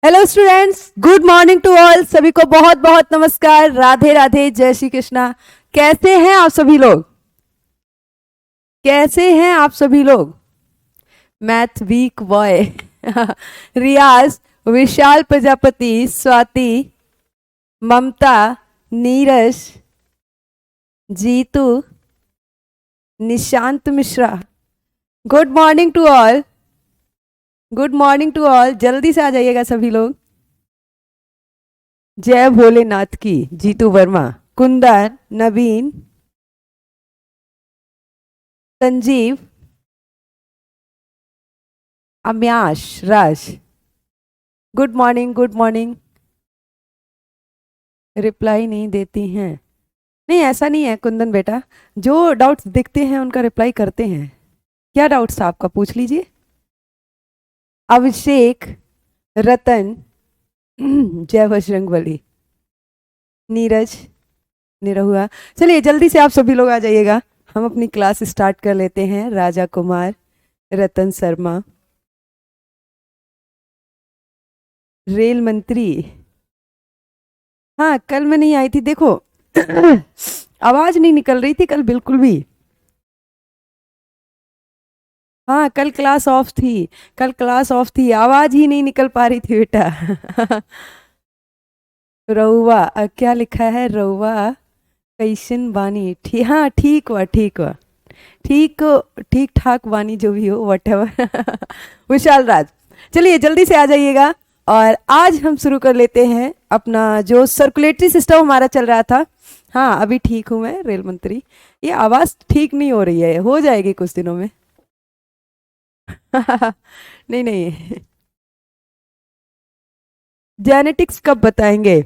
Hello students, good morning to all. सभी को बहुत बहुत नमस्कार, राधे राधे, जय श्री कृष्णा। कैसे हैं आप सभी लोग? कैसे हैं आप सभी लोग? मैथ वीक बॉय Riyaz, Vishal Prajapati, Swati, Mamta, Neeraj, Jitu, Nishant Mishra. Good morning to all, good morning to all. जल्दी से आ जाइएगा सभी लोग। जय भोलेनाथ की। जीतू वर्मा, कुंदन, नवीन, संजीव, अम्याश, Raj. Good morning, good morning. Reply नहीं देती हैं? नहीं, ऐसा नहीं है कुंदन बेटा, जो डाउट्स दिखते हैं उनका रिप्लाई करते हैं। क्या डाउट्स था आपका, पूछ लीजिए। अभिषेक, रतन, जय बजरंगबली, नीरज, निरहुआ। चलिए जल्दी से आप सभी लोग आ जाइएगा, हम अपनी क्लास स्टार्ट कर लेते हैं। राजा कुमार, रतन शर्मा, रेल मंत्री। हाँ, कल मैं नहीं आई थी, देखो आवाज नहीं निकल रही थी कल बिल्कुल भी। हाँ, कल क्लास ऑफ थी, कल क्लास ऑफ थी, आवाज ही नहीं निकल पा रही थी बेटा रउआ, क्या लिखा है? रउआ कैसन बानी? हाँ, ठीक हुआ, ठीक हुआ, ठीक, ठीक ठाक वानी, जो भी हो, वट एवर विशाल राज। चलिए जल्दी से आ जाइएगा और आज हम शुरू कर लेते हैं अपना जो सर्कुलेटरी सिस्टम हमारा चल रहा था। हाँ, अभी ठीक हूँ मैं, रेल मंत्री। ये आवाज़ ठीक नहीं हो रही है, हो जाएगी कुछ दिनों में नहीं नहीं, जेनेटिक्स कब बताएंगे?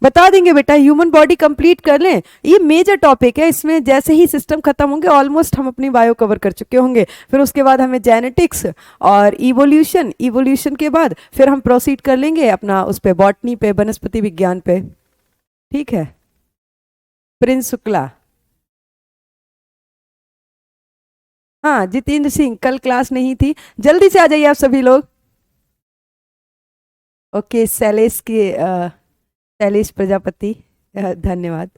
बता देंगे बेटा, ह्यूमन बॉडी कंप्लीट कर लें, ये मेजर टॉपिक है। इसमें जैसे ही सिस्टम खत्म होंगे ऑलमोस्ट हम अपनी बायो कवर कर चुके होंगे। फिर उसके बाद हमें जेनेटिक्स और इवोल्यूशन, इवोल्यूशन के बाद फिर हम प्रोसीड कर लेंगे अपना उस पे, बॉटनी पे, वनस्पति विज्ञान पे। ठीक है, प्रिंस शुक्ला। हाँ, जितेंद्र सिंह, कल क्लास नहीं थी, जल्दी से आ जाइए आप सभी लोग। ओके, शैलेश के शैलेश प्रजापति, धन्यवाद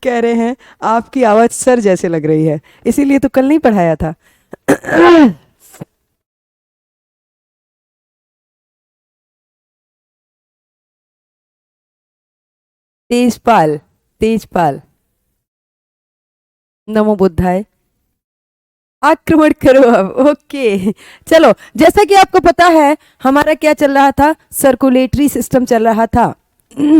कह रहे हैं आपकी आवाज सर जैसे लग रही है, इसीलिए तो कल नहीं पढ़ाया था तेजपाल, तेजपाल, नमो बुद्धाय। आक्रमण करो अब। ओके, चलो, जैसा कि आपको पता है हमारा क्या चल रहा था, सर्कुलेटरी सिस्टम चल रहा था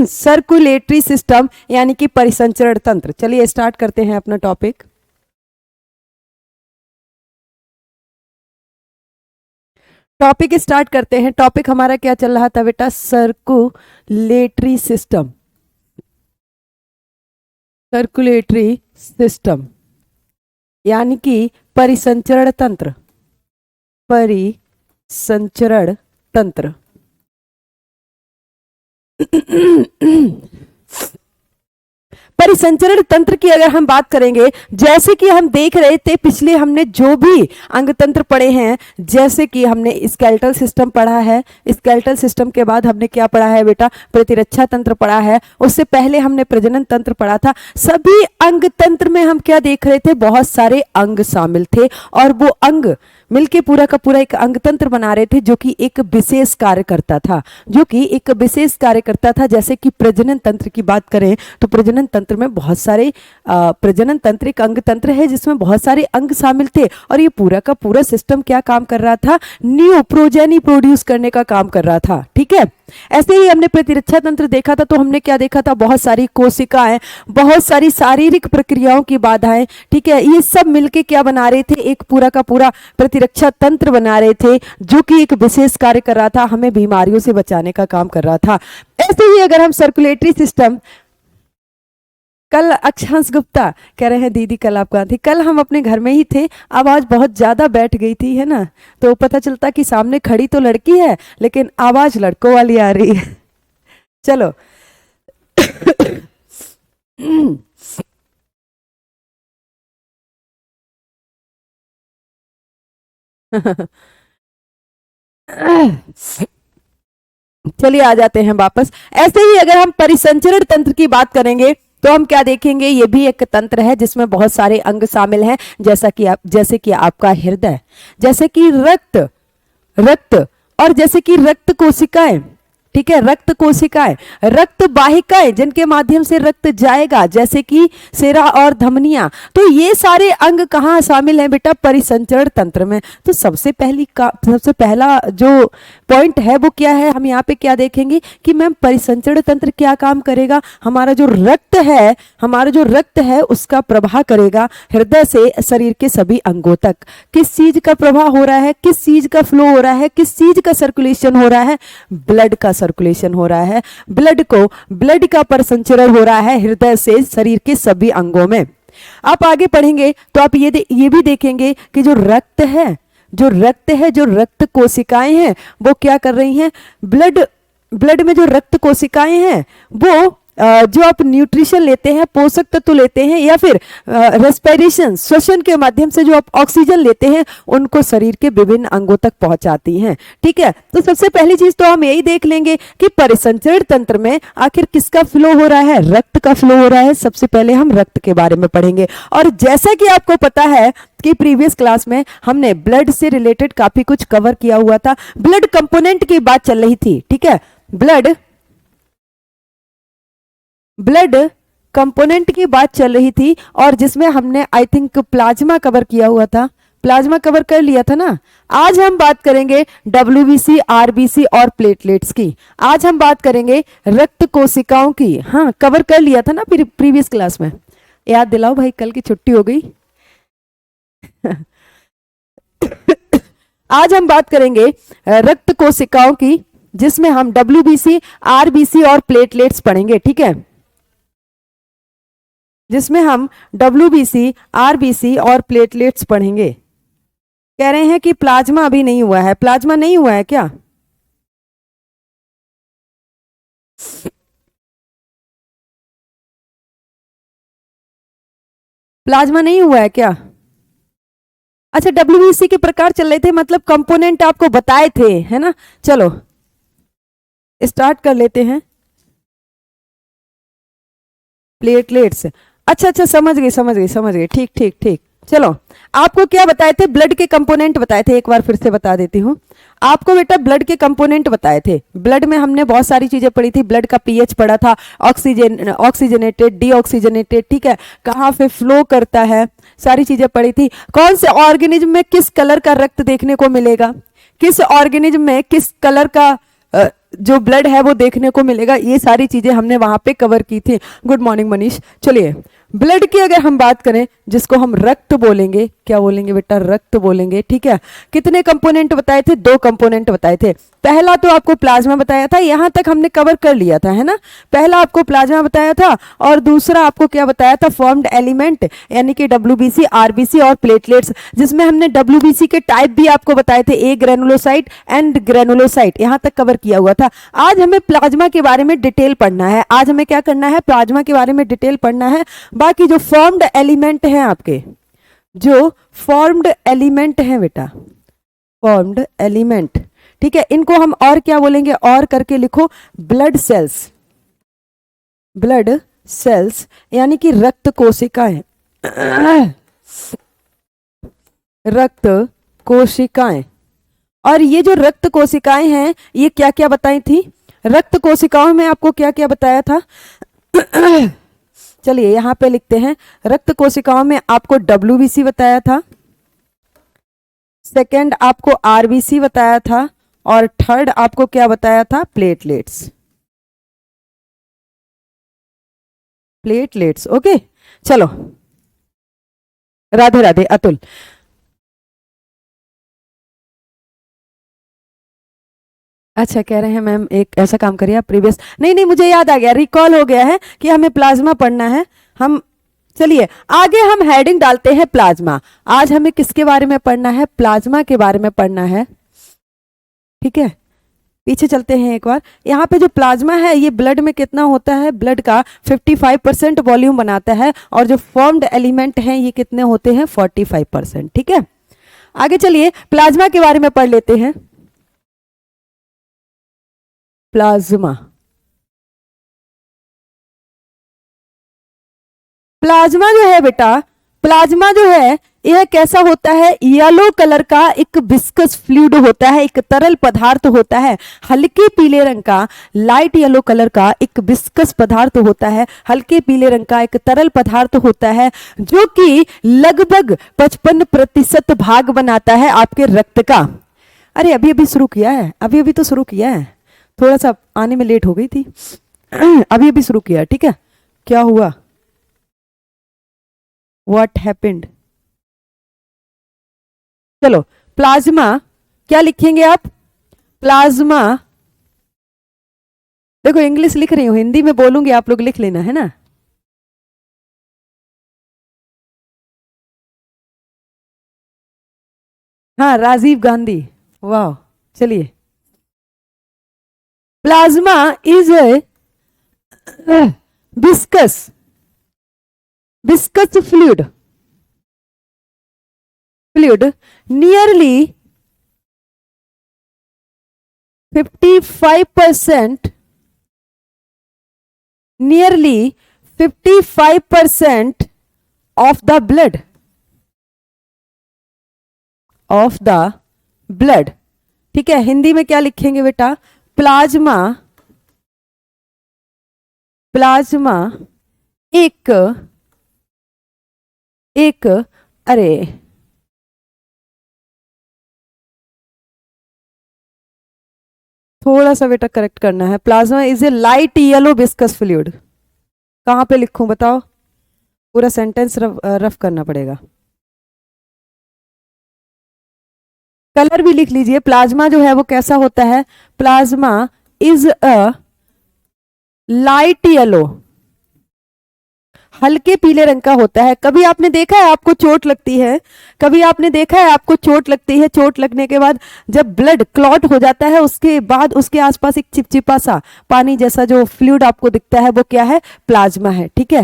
सर्कुलेटरी सिस्टम यानी कि परिसंचरण तंत्र। चलिए स्टार्ट करते हैं अपना टॉपिक। टॉपिक स्टार्ट करते हैं। टॉपिक हमारा क्या चल रहा था बेटा? सर्कुलेटरी सिस्टम, सर्कुलेटरी सिस्टम यानी कि परिसंचरण तंत्र, परिसंचरण तंत्र परिसंचरण तंत्र की अगर हम बात करेंगे, जैसे कि हम देख रहे थे पिछले हमने जो भी अंग तंत्र पढ़े हैं, जैसे कि हमने स्केलेटल सिस्टम पढ़ा है, स्केलेटल सिस्टम के बाद हमने क्या पढ़ा है बेटा? प्रतिरक्षा तंत्र पढ़ा है, उससे पहले हमने प्रजनन तंत्र पढ़ा था। सभी अंग तंत्र में हम क्या देख रहे थे? बहुत सारे अंग शामिल थे और वो अंग मिलके पूरा का पूरा एक अंग तंत्र बना रहे थे जो कि एक विशेष कार्य करता था, जो कि एक विशेष कार्य करता था। जैसे कि प्रजनन तंत्र की बात करें तो प्रजनन तंत्र में बहुत सारे प्रजनन तंत्र एक अंग तंत्र है जिसमें बहुत सारे अंग शामिल थे, और ये पूरा का पूरा सिस्टम क्या काम कर रहा था, न्यू प्रोजेनी प्रोड्यूस करने का काम कर रहा था। ठीक है, ऐसे ही हमने प्रतिरक्षा तंत्र देखा था, तो हमने क्या देखा था, बहुत सारी कोशिकाएं, बहुत सारी शारीरिक प्रक्रियाओं की बाधाएं, ठीक है, ये सब मिलके क्या बना रहे थे, एक पूरा का पूरा प्रतिरक्षा तंत्र बना रहे थे जो कि एक विशेष कार्य कर रहा था, हमें बीमारियों से बचाने का काम कर रहा था। ऐसे ही अगर हम सर्कुलेटरी सिस्टम, कल अक्षांश गुप्ता कह रहे हैं दीदी कल आप कहाँ थी, कल हम अपने घर में ही थे, आवाज बहुत ज्यादा बैठ गई थी, है ना, तो पता चलता कि सामने खड़ी तो लड़की है लेकिन आवाज लड़कों वाली आ रही है। चलो चलिए आ जाते हैं वापस। ऐसे ही अगर हम परिसंचरण तंत्र की बात करेंगे तो हम क्या देखेंगे, ये भी एक तंत्र है जिसमें बहुत सारे अंग शामिल हैं, जैसे कि आपका हृदय, जैसे कि रक्त रक्त और जैसे कि रक्त कोशिकाएं, ठीक है, रक्त कोशिकाएं, रक्त वाहिकाएं जिनके माध्यम से रक्त जाएगा, जैसे कि सिरा और धमनियां। तो ये सारे अंग कहाँ शामिल हैं बेटा, परिसंचरण तंत्र में। तो सबसे पहला जो पॉइंट है वो क्या है, हम यहाँ पे क्या देखेंगे कि मैम परिसंचरण तंत्र क्या काम करेगा, हमारा जो रक्त है उसका प्रवाह करेगा हृदय से शरीर के सभी अंगों तक। किस चीज का प्रवाह हो रहा है, किस चीज का फ्लो हो रहा है, किस चीज का सर्कुलेशन हो रहा है, ब्लड का सर्कुलेशन हो रहा है, ब्लड का परिसंचरण हो रहा है हृदय से शरीर के सभी अंगों में। आप आगे पढ़ेंगे तो आप ये भी देखेंगे कि जो रक्त कोशिकाएं हैं वो क्या कर रही हैं, ब्लड में जो रक्त कोशिकाएं हैं वो जो आप न्यूट्रिशन लेते हैं, पोषक तत्व लेते हैं, या फिर रेस्पिरेशन श्वसन के माध्यम से जो आप ऑक्सीजन लेते हैं उनको शरीर के विभिन्न अंगों तक पहुंचाती हैं। ठीक है, तो सबसे पहली चीज तो हम यही देख लेंगे कि परिसंचरण तंत्र में आखिर किसका फ्लो हो रहा है, रक्त का फ्लो हो रहा है। सबसे पहले हम रक्त के बारे में पढ़ेंगे, और जैसा कि आपको पता है कि प्रीवियस क्लास में हमने ब्लड से रिलेटेड काफी कुछ कवर किया हुआ था, ब्लड कंपोनेंट की बात चल रही थी। ठीक है, ब्लड कंपोनेंट की बात चल रही थी, और जिसमें हमने आई थिंक प्लाज्मा कवर किया हुआ था, प्लाज्मा कवर कर लिया था ना। आज हम बात करेंगे डब्ल्यूबीसी, आरबीसी और प्लेटलेट्स की। आज हम बात करेंगे रक्त कोशिकाओं की। हाँ, कवर कर लिया था ना प्रीवियस क्लास में, याद दिलाओ भाई, कल की छुट्टी हो गई। आज हम बात करेंगे रक्त कोशिकाओं की, जिसमें हम डब्ल्यूबीसी, आरबीसी और प्लेटलेट्स पढ़ेंगे। ठीक है, जिसमें हम डब्ल्यूबीसी, आरबीसी और प्लेटलेट्स पढ़ेंगे। कह रहे हैं कि प्लाज्मा अभी नहीं हुआ है, प्लाज्मा नहीं हुआ है क्या? प्लाज्मा नहीं हुआ है क्या? अच्छा, डब्ल्यूबीसी के प्रकार चल रहे थे, मतलब कंपोनेंट आपको बताए थे, है ना। चलो स्टार्ट कर लेते हैं। प्लेटलेट्स, अच्छा, समझ गई, ठीक। चलो, आपको क्या बताए थे, ब्लड के कंपोनेंट बताए थे, एक बार फिर से बता देती हूँ आपको बेटा, ब्लड के कंपोनेंट बताए थे। ब्लड में हमने बहुत सारी चीजें पढ़ी थी, ब्लड का पीएच पढ़ा था, ऑक्सीजनेटेड, डीऑक्सीजनेटेड, ठीक है, कहाँ पे फ्लो करता है, सारी चीजें पढ़ी थी। कौन से ऑर्गेनिज्म में किस कलर का रक्त देखने को मिलेगा, किस ऑर्गेनिज्म में किस कलर का जो ब्लड है वो देखने को मिलेगा, ये सारी चीजें हमने वहां पे कवर की थी। Good morning Manish. चलिए, ब्लड की अगर हम बात करें, जिसको हम रक्त बोलेंगे, क्या बोलेंगे बेटा, रक्त बोलेंगे। ठीक है, कितने कंपोनेंट बताए थे, 2 कंपोनेंट बताए थे। पहला तो आपको प्लाज्मा बताया था, यहां तक हमने कवर कर लिया था, है ना। पहला आपको प्लाज्मा बताया था, और दूसरा आपको क्या बताया था, फॉर्म्ड एलिमेंट, यानी कि डब्ल्यूबीसी, आरबीसी और प्लेटलेट्स, जिसमें हमने डब्ल्यूबीसी के टाइप भी आपको बताए थे, ए ग्रेनुलोसाइट एंड ग्रेनुलोसाइट, यहां तक कवर किया हुआ था। आज हमें प्लाज्मा के बारे में डिटेल पढ़ना है, आज हमें क्या करना है, प्लाज्मा के बारे में डिटेल पढ़ना है। बाकी जो फॉर्म्ड एलिमेंट हैं आपके, जो फॉर्म्ड एलिमेंट हैं बेटा, फॉर्म्ड एलिमेंट, ठीक है, इनको हम और क्या बोलेंगे, और करके लिखो, ब्लड सेल्स यानी कि रक्त कोशिकाएं, रक्त कोशिकाएं। और ये जो रक्त कोशिकाएं हैं ये क्या क्या बताई थी? रक्त कोशिकाओं में आपको क्या क्या बताया था? चलिए यहां पे लिखते हैं। रक्त कोशिकाओं में आपको WBC बताया था, सेकंड आपको RBC बताया था, और थर्ड आपको क्या बताया था? प्लेटलेट्स। Platelets, okay. चलो, राधे राधे अतुल। अच्छा, कह रहे हैं मैम एक ऐसा काम करिए आप प्रीवियस, नहीं नहीं मुझे याद आ गया, रिकॉल हो गया है कि हमें प्लाज्मा पढ़ना है। हम चलिए आगे हम हेडिंग डालते हैं प्लाज्मा। आज हमें किसके बारे में पढ़ना है? प्लाज्मा के बारे में पढ़ना है, ठीक है। पीछे चलते हैं एक बार। यहाँ पे जो प्लाज्मा है ये ब्लड में कितना होता है? ब्लड का 55% वॉल्यूम बनाता है, और जो फॉर्म्ड एलिमेंट हैं ये कितने होते हैं? 45%, ठीक है। आगे चलिए प्लाज्मा के बारे में पढ़ लेते हैं। प्लाज्मा, प्लाज्मा जो है बेटा, प्लाज्मा जो है यह कैसा होता है? येलो कलर का एक विस्कस फ्लूइड होता है, एक तरल पदार्थ होता है, हल्के पीले रंग का, लाइट येलो कलर का एक विस्कस पदार्थ होता है, हल्के पीले रंग का एक तरल पदार्थ होता है, जो कि लगभग 55% भाग बनाता है आपके रक्त का। अरे अभी अभी शुरू किया है, अभी अभी तो शुरू किया है, थोड़ा सा आने में लेट हो गई थी, अभी अभी शुरू किया, ठीक है। क्या हुआ? What happened? चलो प्लाज्मा क्या लिखेंगे आप? प्लाज्मा, देखो इंग्लिश लिख रही हूं, हिंदी में बोलूंगी, आप लोग लिख लेना, है ना। हाँ, राजीव गांधी, वाह। चलिए, plasma is A viscous fluid nearly 55% of the blood, ठीक है। हिंदी में क्या लिखेंगे बेटा? प्लाज्मा एक अरे थोड़ा सा बेटा करेक्ट करना है। Plasma is a light yellow viscous fluid. कहां पे लिखूं बताओ? पूरा सेंटेंस रफ करना पड़ेगा। कलर भी लिख लीजिए। प्लाज्मा जो है वो कैसा होता है? Plasma is a light yellow, हल्के पीले रंग का होता है। कभी आपने देखा है आपको चोट लगती है, कभी आपने देखा है आपको चोट लगती है, चोट लगने के बाद जब ब्लड क्लॉट हो जाता है उसके बाद उसके आसपास एक चिपचिपा सा पानी जैसा जो फ्लूइड आपको दिखता है वो क्या है? प्लाज्मा है, ठीक है।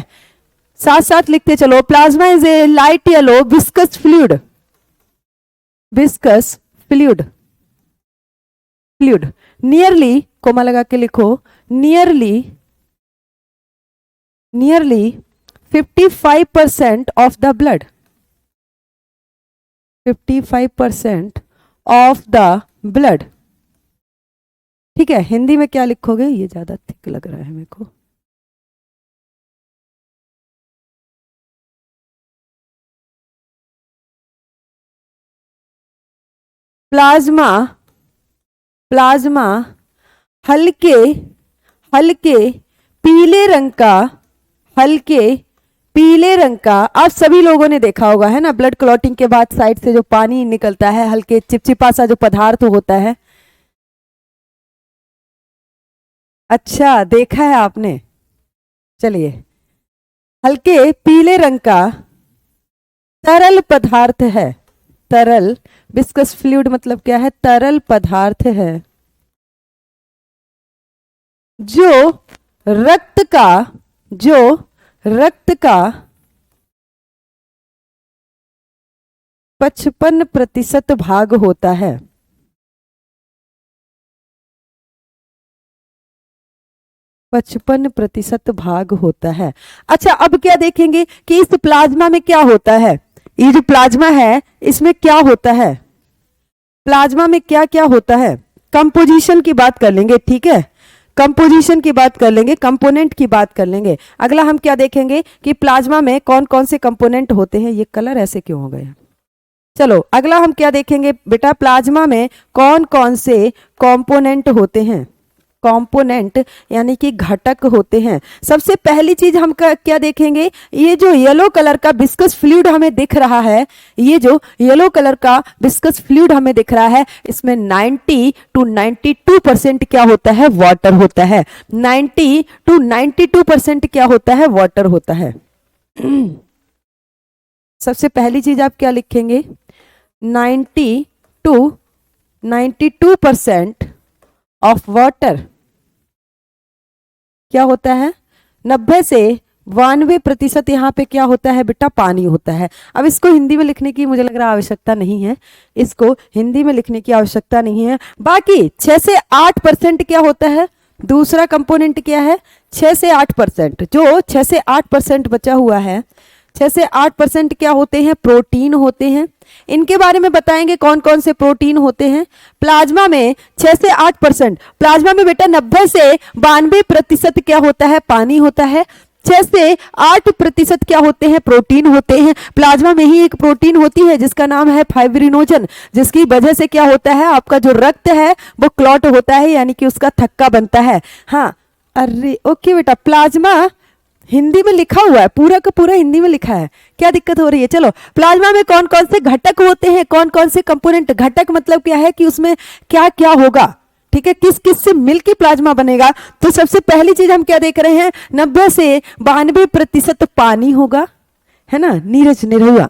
साथ साथ लिखते चलो। Plasma is a light yellow viscous fluid, nearly, comma लगा के लिखो, nearly 55% of the blood, 55% of the blood, ठीक है। हिंदी में क्या लिखोगे? ये ज्यादा थिक लग रहा है मेरे को। प्लाज्मा हल्के पीले रंग का, आप सभी लोगों ने देखा होगा, है ना। ब्लड क्लॉटिंग के बाद साइड से जो पानी निकलता है, हल्के चिपचिपा सा जो पदार्थ होता है। अच्छा, देखा है आपने। चलिए, हल्के पीले रंग का तरल पदार्थ है, तरल, विस्कस फ्लूइड मतलब क्या है? तरल पदार्थ है जो रक्त का 55% भाग होता है। 55% भाग होता है। अच्छा, अब क्या देखेंगे कि इस प्लाज्मा में क्या होता है? ये जो प्लाज्मा है इसमें क्या होता है? प्लाज्मा में क्या क्या होता है, कंपोजिशन की बात कर लेंगे, ठीक है, कंपोजिशन की बात कर लेंगे, कंपोनेंट की बात कर लेंगे। अगला हम क्या देखेंगे कि प्लाज्मा में कौन कौन से कंपोनेंट होते हैं। ये कलर ऐसे क्यों हो गए। चलो अगला हम क्या देखेंगे बेटा, प्लाज्मा में कौन कौन से कंपोनेंट होते हैं, कंपोनेंट यानी कि घटक होते हैं। सबसे पहली चीज हम क्या देखेंगे, ये जो येलो कलर का विस्कस फ्लूइड हमें दिख रहा है, ये जो येलो कलर का विस्कस फ्लूइड हमें दिख रहा है, इसमें 90 to 92% क्या होता है, वाटर होता है। 90 to 92% क्या होता है, वाटर होता है। सबसे पहली चीज आप क्या लिखेंगे, 90 to 92% ऑफ वाटर क्या होता है, 90 से 92% यहाँ पे क्या होता है बेटा, पानी होता है। अब इसको हिंदी में लिखने की मुझे लग रहा आवश्यकता नहीं है, इसको हिंदी में लिखने की आवश्यकता नहीं है। बाकी 6 से 8% क्या होता है, दूसरा कंपोनेंट क्या है, 6 से 8%, जो 6 से 8% बचा हुआ है, 6 से 8% क्या होते हैं, प्रोटीन होते हैं। इनके बारे में बताएंगे कौन कौन से प्रोटीन होते हैं। प्लाज्मा में 6 से 8%, प्लाज्मा में बेटा 90 से 92% क्या होता है, पानी होता है। 6 से 8% क्या होते हैं, प्रोटीन होते हैं। प्लाज्मा में ही एक प्रोटीन होती है जिसका नाम है फाइब्रिनोजन, जिसकी वजह से क्या होता है, आपका जो रक्त है वो क्लॉट होता है, यानी कि उसका थक्का बनता है। हाँ अरे ओके बेटा, प्लाज्मा हिंदी में लिखा हुआ है, पूरा का पूरा हिंदी में लिखा है, क्या दिक्कत हो रही है। चलो, प्लाज्मा में कौन कौन से घटक होते हैं, कौन कौन से कंपोनेंट, घटक मतलब क्या है कि उसमें क्या क्या होगा, ठीक है, किस किस से मिलके प्लाज्मा बनेगा। तो सबसे पहली चीज हम क्या देख रहे हैं, 90 से 92% पानी होगा, है ना, नीरज निरहुआ।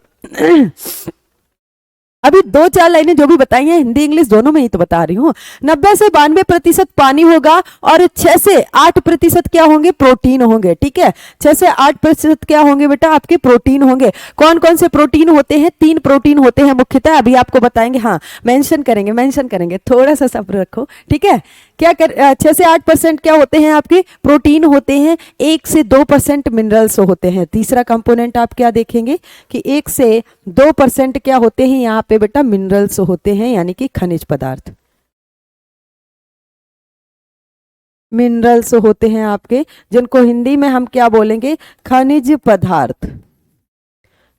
अभी 2-4 लाइनें जो भी बताई हैं हिंदी इंग्लिश दोनों में ही तो बता रही हूँ। 90 से 92% पानी होगा और 6 से 8% क्या होंगे, प्रोटीन होंगे, ठीक है। 6 से 8% क्या होंगे बेटा, आपके प्रोटीन होंगे। कौन कौन से प्रोटीन होते हैं, 3 प्रोटीन होते हैं मुख्यतः, अभी आपको बताएंगे, हाँ मेंशन करेंगे, थोड़ा सा सब्र रखो, ठीक है। क्या कर 6 से 8% क्या होते हैं, आपके प्रोटीन होते हैं। 1 से 2% मिनरल्स होते हैं। तीसरा कंपोनेंट आप क्या देखेंगे कि 1 से 2% क्या होते हैं, यहाँ पे बेटा मिनरल्स होते हैं, यानी कि खनिज पदार्थ, मिनरल्स होते हैं आपके, जिनको हिंदी में हम क्या बोलेंगे, खनिज पदार्थ,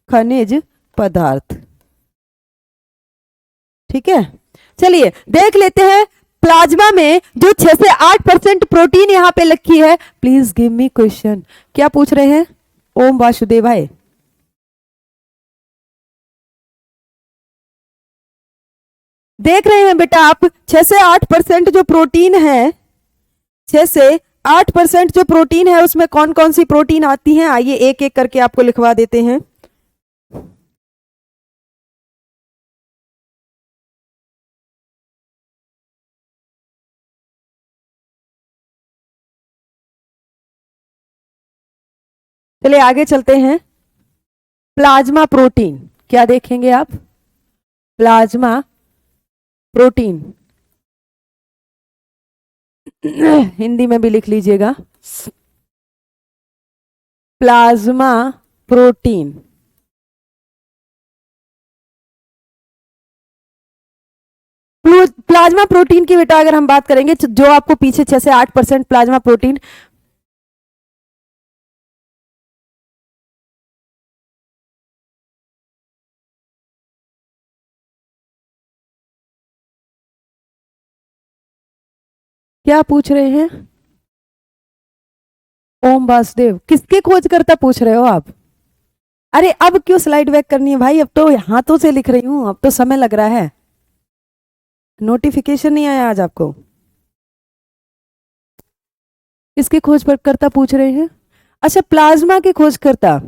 खनिज पदार्थ, ठीक है। चलिए देख लेते हैं प्लाज्मा में जो 6 से 8% प्रोटीन यहां पे लिखी है। प्लीज गिव मी क्वेश्चन, क्या पूछ रहे हैं, ओम वासुदेवाय। देख रहे हैं बेटा आप, 6 से 8% जो प्रोटीन है, 6 से 8% जो प्रोटीन है उसमें कौन कौन सी प्रोटीन आती हैं, आइए एक एक करके आपको लिखवा देते हैं। चलिए आगे चलते हैं। प्लाज्मा प्रोटीन क्या देखेंगे आप, प्लाज्मा प्रोटीन हिंदी में भी लिख लीजिएगा, प्लाज्मा प्रोटीन। प्लाज्मा प्रोटीन की बेटा अगर हम बात करेंगे, जो आपको पीछे 6 से 8% प्लाज्मा प्रोटीन, क्या पूछ रहे हैं, ओम वासुदेव किसके खोजकर्ता पूछ रहे हो आप। अरे अब क्यों स्लाइड बैक करनी है भाई, अब तो हाथों से लिख रही हूं, अब तो समय लग रहा है, नोटिफिकेशन नहीं आया आज आपको, किसके खोजकर्ता पूछ रहे हैं, अच्छा प्लाज्मा के खोजकर्ता।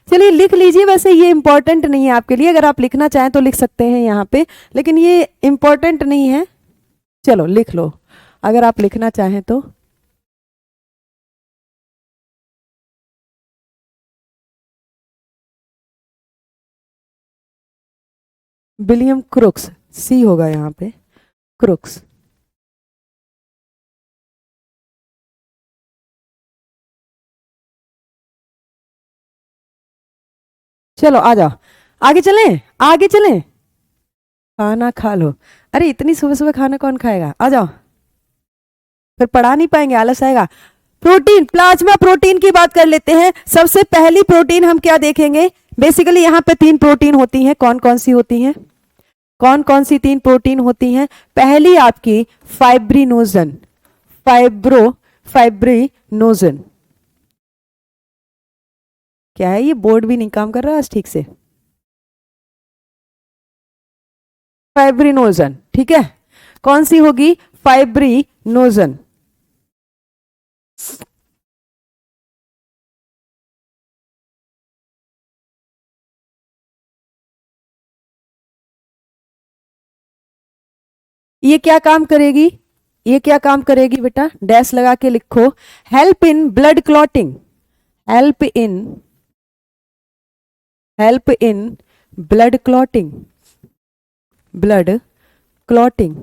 चलिए लिख लीजिए, वैसे ये इंपॉर्टेंट नहीं है आपके लिए, अगर आप लिखना चाहें तो लिख सकते हैं यहाँ पे, लेकिन ये इंपॉर्टेंट नहीं है, चलो लिख लो अगर आप लिखना चाहें तो। विलियम क्रुक्स, सी होगा यहाँ पे, क्रुक्स। चलो आ जाओ, आगे चलें, आगे चलें। खाना खा लो। अरे इतनी सुबह सुबह खाना कौन खाएगा, आ जाओ, फिर पढ़ा नहीं पाएंगे, आलस आएगा। प्रोटीन, प्लाज्मा प्रोटीन की बात कर लेते हैं। सबसे पहली प्रोटीन हम क्या देखेंगे, बेसिकली यहाँ पे 3 प्रोटीन होती हैं। कौन कौन सी होती हैं, कौन कौन सी 3 प्रोटीन होती हैं? पहली आपकी फाइब्रिनोजन, फाइब्रिनोजन। क्या है ये, बोर्ड भी नहीं काम कर रहा आज ठीक से। फाइब्रिनोजन, ठीक है। कौन सी होगी, फाइब्रिनोजन। ये क्या काम करेगी, ये क्या काम करेगी बेटा, डैश लगा के लिखो। Help in blood clotting, help in, help in blood clotting, blood clotting.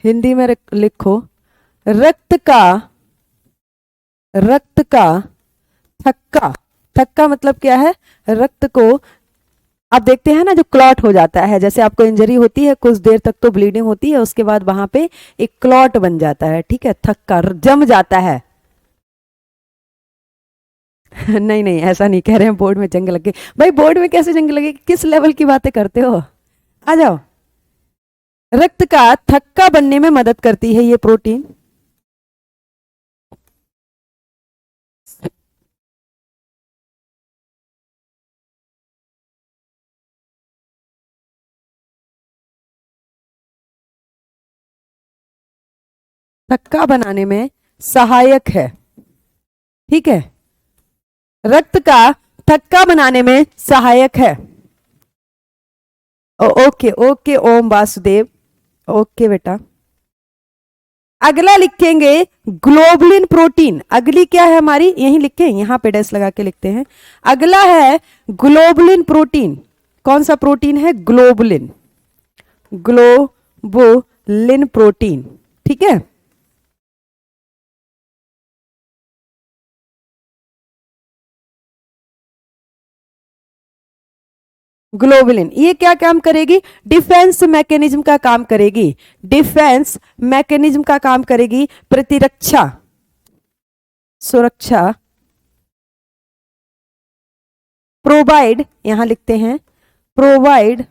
Hindi में लिखो, रक्त का, रक्त का थक्का। थक्का मतलब क्या है, रक्त को आप देखते हैं ना जो क्लॉट हो जाता है, जैसे आपको इंजरी होती है कुछ देर तक तो ब्लीडिंग होती है, उसके बाद वहां पे एक क्लॉट बन जाता है, ठीक है, थक्का जम जाता है। नहीं नहीं ऐसा नहीं कह रहे हैं, बोर्ड में जंग लगे। भाई बोर्ड में कैसे जंग लगे, किस लेवल की बातें करते हो, आ जाओ। रक्त का थक्का बनने में मदद करती है ये प्रोटीन। थक्का बनाने में सहायक है, ठीक है, रक्त का थक्का बनाने में सहायक है। ओके ओके ओम वासुदेव, ओके बेटा। अगला लिखेंगे ग्लोबुलिन प्रोटीन। अगली क्या है हमारी, यहीं लिखे, यहां पे डैश लगा के लिखते हैं। अगला है ग्लोबुलिन प्रोटीन। कौन सा प्रोटीन है, ग्लोबुलिन, ग्लोबुलिन प्रोटीन, ठीक है। ग्लोबुलिन ये क्या काम करेगी, डिफेंस मैकेनिज्म का काम करेगी, डिफेंस मैकेनिज्म का काम करेगी, प्रतिरक्षा, सुरक्षा, प्रोवाइड, यहां लिखते हैं provide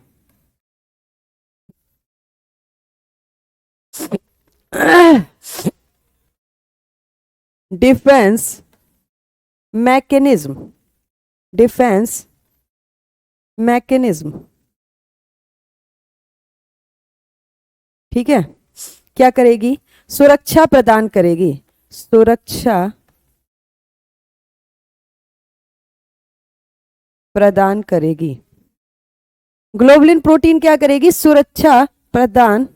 defence mechanism, defence mechanism, ठीक है। क्या करेगी, सुरक्षा प्रदान करेगी, सुरक्षा प्रदान करेगी। ग्लोबुलिन प्रोटीन क्या करेगी, सुरक्षा प्रदान,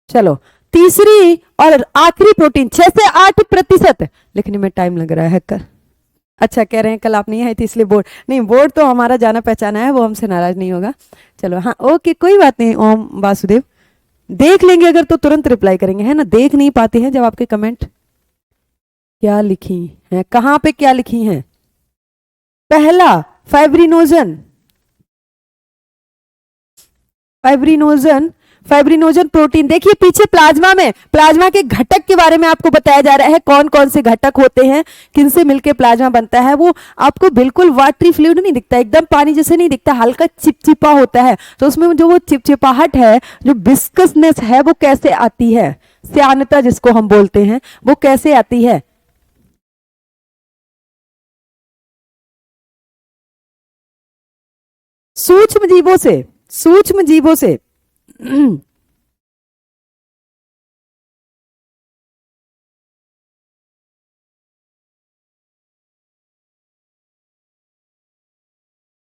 चलो तीसरी और आखिरी प्रोटीन, 6 से 8% लिखने में टाइम लग रहा है कर। अच्छा कह रहे हैं कल आप नहीं आए थे इसलिए बोर्ड नहीं, बोर्ड तो हमारा जाना पहचाना है, वो हमसे नाराज नहीं होगा। चलो हाँ ओके कोई बात नहीं ओम वासुदेव, देख लेंगे अगर तो तुरंत रिप्लाई करेंगे, है ना, देख नहीं पाते हैं जब आपके कमेंट। क्या लिखी है, कहां पे क्या लिखी हैं, पहला फाइब्रिनोजन, फाइब्रिनोजन, फाइब्रिनोजन प्रोटीन। देखिए पीछे प्लाज्मा में, प्लाज्मा के घटक के बारे में आपको बताया जा रहा है, कौन कौन से घटक होते हैं, किनसे मिलके प्लाज्मा बनता है। वो आपको बिल्कुल वाटरी फ्लूइड नहीं दिखता, एकदम पानी जैसे नहीं दिखता, हल्का चिपचिपा होता है। तो उसमें जो वो चिपचिपाहट है, जो विस्कसनेस है, वो कैसे आती है, श्यानता जिसको हम बोलते हैं, वो कैसे आती है, सूक्ष्म जीवों से, सूक्ष्म जीवों से।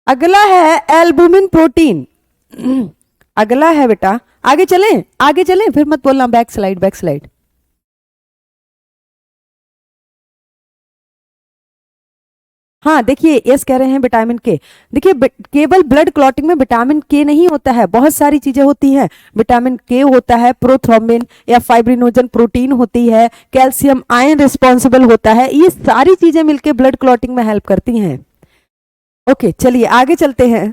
अगला है एल्बुमिन प्रोटीन। अगला है बेटा, आगे चलें, आगे चलें, फिर मत बोलना बैक स्लाइड, बैक स्लाइड। हाँ देखिए, यस कह रहे हैं विटामिन के। देखिए केवल ब्लड क्लॉटिंग में विटामिन के नहीं होता है, बहुत सारी चीजें होती हैं। विटामिन के होता है, प्रोथ्रोम्बिन या फाइब्रिनोजन प्रोटीन होती है, कैल्शियम आयन रिस्पॉन्सिबल होता है, ये सारी चीजें मिलकर ब्लड क्लॉटिंग में हेल्प करती हैं। ओके चलिए आगे चलते हैं।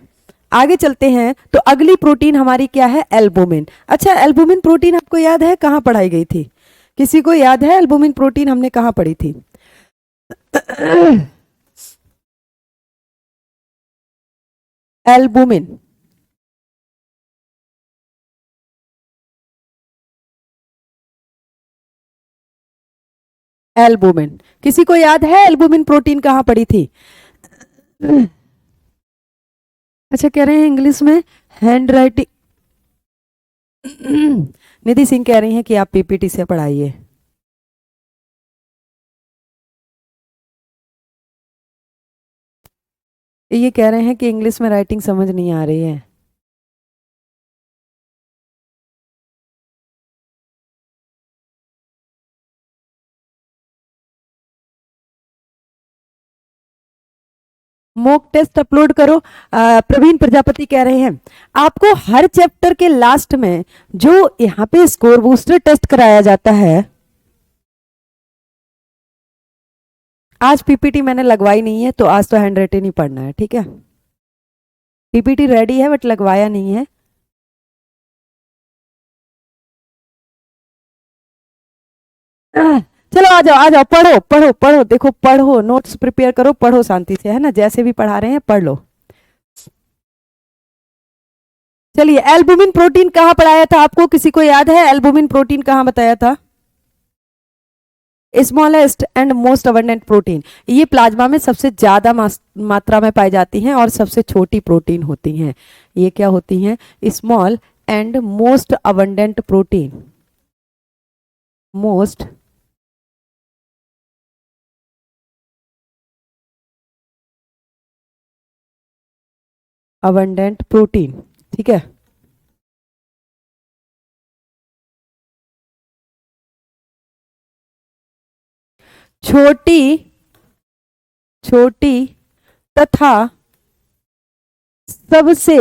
आगे चलते हैं तो अगली प्रोटीन हमारी क्या है, एल्बुमिन। अच्छा, एल्बुमिन प्रोटीन आपको याद है कहाँ पढ़ाई गई थी? किसी को याद है एल्बुमिन प्रोटीन हमने कहाँ पढ़ी थी? एल्बुमिन, एल्बुमिन किसी को याद है एल्बुमिन प्रोटीन कहाँ पढ़ी थी? अच्छा कह रहे हैं इंग्लिश में हैंड राइटिंग। निधि सिंह कह रही हैं कि आप पीपीटी से पढ़ाइए। ये कह रहे हैं कि इंग्लिश में राइटिंग समझ नहीं आ रही है। मॉक टेस्ट अपलोड करो। प्रवीण प्रजापति कह रहे हैं आपको हर चैप्टर के लास्ट में जो यहाँ पे स्कोर बूस्टर टेस्ट कराया जाता है, आज पीपीटी मैंने लगवाई नहीं है तो आज तो हैंड राइटिंग ही पढ़ना है, ठीक है? पीपीटी रेडी है बट लगवाया नहीं है। चलो आ जाओ आ जाओ, पढ़ो पढ़ो पढ़ो, देखो पढ़ो, नोट्स प्रिपेयर करो, पढ़ो शांति से, है ना? जैसे भी पढ़ा रहे हैं पढ़ लो। चलिए, एल्बुमिन प्रोटीन कहाँ पढ़ाया था आपको? किसी को याद है एल्बुमिन प्रोटीन कहाँ बताया था? Smallest and most abundant protein, ये प्लाज्मा में सबसे ज्यादा मात्रा में पाई जाती हैं और सबसे छोटी प्रोटीन होती हैं। ये क्या होती हैं? Small and most abundant protein, most abundant protein, ठीक है? छोटी छोटी तथा सबसे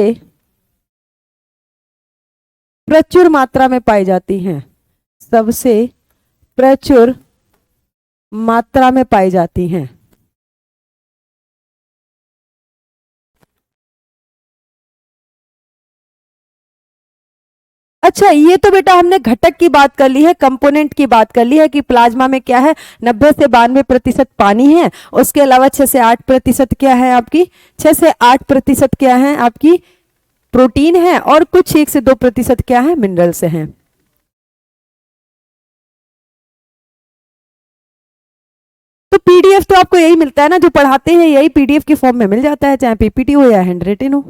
प्रचुर मात्रा में पाई जाती हैं, सबसे प्रचुर मात्रा में पाई जाती हैं। अच्छा, ये तो बेटा हमने घटक की बात कर ली है, कंपोनेंट की बात कर ली है कि प्लाज्मा में क्या है, 90 से 92% पानी है, उसके अलावा 6 से 8% क्या है आपकी, 6 से 8% क्या है आपकी प्रोटीन है, और कुछ 1 से 2% क्या है, मिनरल्स हैं। तो पीडीएफ तो आपको यही मिलता है ना, जो पढ़ाते हैं यही पीडीएफ की फॉर्म में मिल जाता है, चाहे पीपीटी हो या हैंड रिटन हो।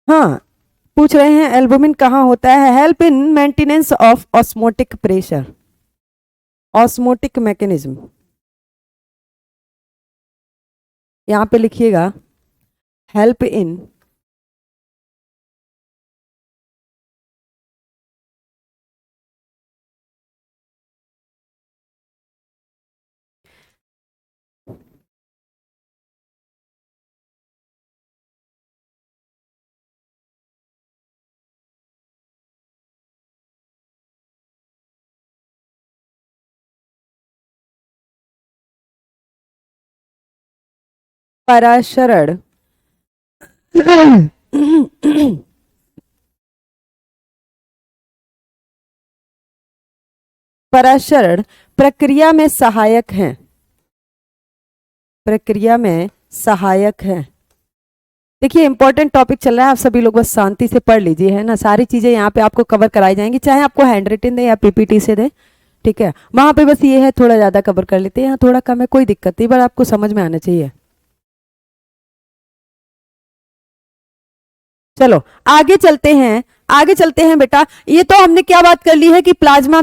हाँ, पूछ रहे हैं एल्बुमिन कहाँ होता है? Help in maintenance of osmotic pressure, osmotic mechanism, यहां पे लिखिएगा हेल्प इन पराशरण पराशरण प्रक्रिया में सहायक हैं, प्रक्रिया में सहायक है। देखिए इंपॉर्टेंट टॉपिक चल रहा है, आप सभी लोग बस शांति से पढ़ लीजिए, है ना? सारी चीजें यहाँ पे आपको कवर कराई जाएंगी, चाहे आपको हैंड रिटन दे या पीपीटी से दे, ठीक है? वहां पे बस ये है थोड़ा ज्यादा कवर कर लेते हैं, यहाँ थोड़ा कम है, कोई दिक्कत नहीं, पर आपको समझ में आना चाहिए। चलो आगे चलते हैं, आगे चलते हैं बेटा। ये तो हमने क्या बात कर ली है कि प्लाज्मा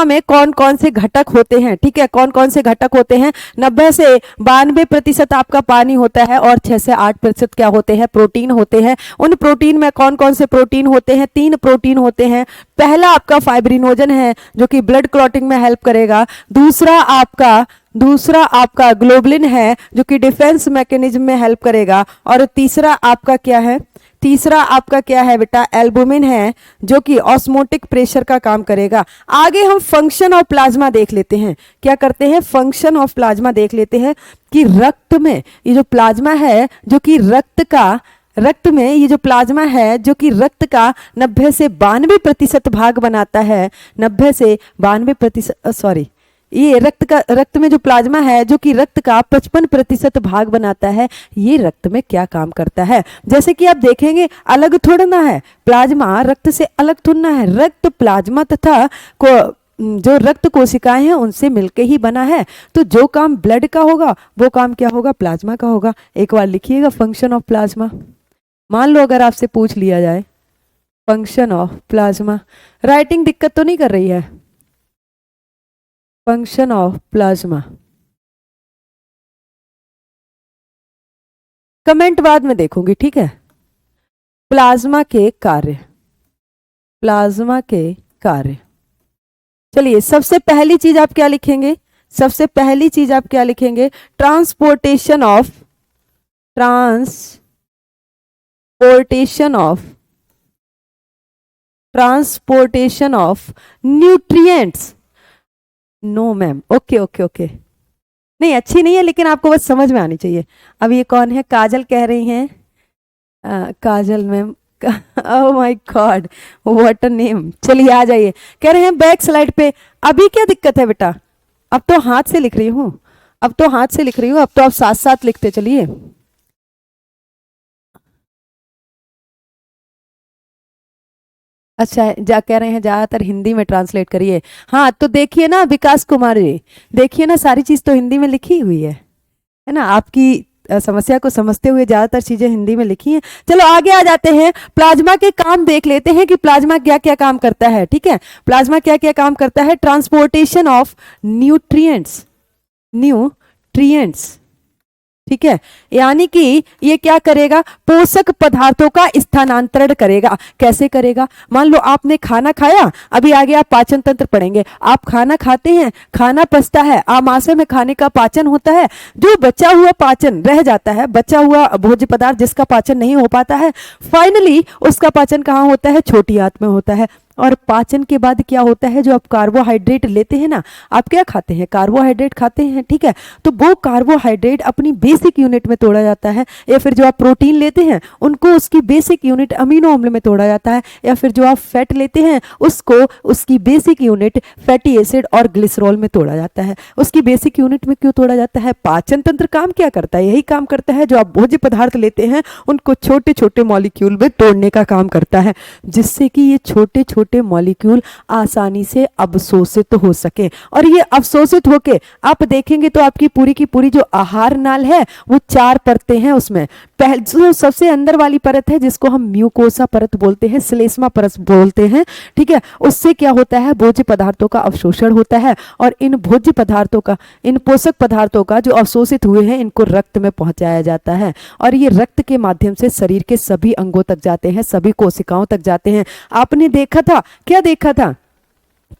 में कौन कौन से घटक होते हैं, ठीक है? कौन कौन से घटक होते हैं? 90 से 92% आपका पानी होता है और 6 से 8% क्या होते हैं, प्रोटीन होते हैं। उन प्रोटीन में कौन कौन से प्रोटीन होते हैं? 3 प्रोटीन होते हैं। पहला आपका फाइब्रिनोजन है जो कि ब्लड क्लॉटिंग में हेल्प करेगा, दूसरा आपका दूसरा आपका ग्लोबुलिन है जो कि डिफेंस मैकेनिज्म में हेल्प करेगा, और तीसरा आपका क्या है, तीसरा आपका क्या है बेटा, एल्बुमिन है जो कि ऑस्मोटिक प्रेशर का काम करेगा। आगे हम फंक्शन ऑफ प्लाज्मा देख लेते हैं, क्या करते हैं, फंक्शन ऑफ प्लाज्मा देख लेते हैं कि रक्त में ये जो प्लाज्मा है जो कि रक्त में ये जो प्लाज्मा है जो कि रक्त का 90 से 92% भाग बनाता है, 90 से 92%, सॉरी, ये रक्त में जो प्लाज्मा है जो कि रक्त का 55% भाग बनाता है, ये रक्त में क्या काम करता है। जैसे कि आप देखेंगे अलग थोड़ा ना है, प्लाज्मा रक्त से अलग थोड़ा ना है, रक्त प्लाज्मा तथा को जो रक्त कोशिकाएं हैं उनसे मिलके ही बना है। तो जो काम ब्लड का होगा वो काम क्या होगा, प्लाज्मा का होगा। एक बार लिखिएगा फंक्शन ऑफ प्लाज्मा। मान लो अगर आपसे पूछ लिया जाए फंक्शन ऑफ प्लाज्मा, राइटिंग दिक्कत तो नहीं कर रही है, फंक्शन ऑफ प्लाज्मा, कमेंट बाद में देखूंगी, ठीक है। प्लाज्मा के कार्य, प्लाज्मा के कार्य, चलिए सबसे पहली चीज आप क्या लिखेंगे, सबसे पहली चीज आप क्या लिखेंगे, transportation of, transportation of nutrients. No ma'am, okay okay okay, नहीं अच्छी नहीं है लेकिन आपको बस समझ में आनी चाहिए। अब ये कौन है, काजल कह रही हैं, Kajal ma'am, oh my God what a name. चलिए आ जाइए, कह रहे हैं बैक स्लाइड पे। अभी क्या दिक्कत है बेटा, अब तो हाथ से लिख रही हूँ, अब तो हाथ से लिख रही हूँ, अब तो आप साथ साथ लिखते चलिए। अच्छा, जा कह रहे हैं ज़्यादातर हिंदी में ट्रांसलेट करिए। हाँ तो देखिए ना विकास कुमार जी, देखिए ना सारी चीज़ तो हिंदी में लिखी हुई है ना, आपकी समस्या को समझते हुए ज़्यादातर चीज़ें हिंदी में लिखी हैं। चलो आगे आ जाते हैं, प्लाज्मा के काम देख लेते हैं कि प्लाज्मा क्या क्या काम करता है, ठीक है। प्लाज्मा क्या क्या काम करता है, ट्रांसपोर्टेशन ऑफ न्यूट्रिएंट्स, ठीक है, यानी कि ये क्या करेगा, पोषक पदार्थों का स्थानांतरण करेगा। कैसे करेगा, मान लो आपने खाना खाया, अभी आगे आप पाचन तंत्र पढ़ेंगे, आप खाना खाते हैं, खाना पचता है, आमाशय में खाने का पाचन होता है, जो बचा हुआ पाचन रह जाता है, बचा हुआ भोज्य पदार्थ जिसका पाचन नहीं हो पाता है, फाइनली उसका पाचन कहाँ होता है, छोटी आंत में होता है। और पाचन के बाद क्या होता है, जो आप कार्बोहाइड्रेट लेते हैं ना, आप क्या खाते हैं, कार्बोहाइड्रेट खाते हैं, ठीक है। तो वो कार्बोहाइड्रेट अपनी बेसिक यूनिट में तोड़ा जाता है, या फिर जो आप प्रोटीन लेते हैं उनको उसकी बेसिक यूनिट अमीनो अम्ल में तोड़ा जाता है, या फिर जो आप फैट लेते हैं उसको उसकी बेसिक यूनिट फैटी एसिड और ग्लिसरॉल में तोड़ा जाता है। उसकी बेसिक यूनिट में क्यों तोड़ा जाता है, पाचन तंत्र काम क्या करता है, यही काम करता है, जो आप भोज्य पदार्थ लेते हैं उनको छोटे छोटे मॉलिक्यूल में तोड़ने का काम करता है, जिससे कि ये छोटे छोटे मॉलिक्यूल आसानी से अवशोषित हो सके। और ये अवशोषित होके आप देखेंगे तो आपकी पूरी की पूरी जो आहार नाल है वो 4 परतें हैं, उसमें पहले जो सबसे अंदर वाली परत है जिसको हम म्यूकोसा परत बोलते हैं, श्लेष्मा परत बोलते हैं, ठीक है, उससे क्या होता है, भोज्य पदार्थों का अवशोषण होता है, और इन भोज्य पदार्थों का, इन पोषक पदार्थों का जो अवशोषित हुए हैं इनको रक्त में पहुंचाया जाता है, और ये रक्त के माध्यम से शरीर के सभी अंगों तक जाते हैं, सभी कोशिकाओं तक जाते हैं। आपने देखा था, क्या देखा था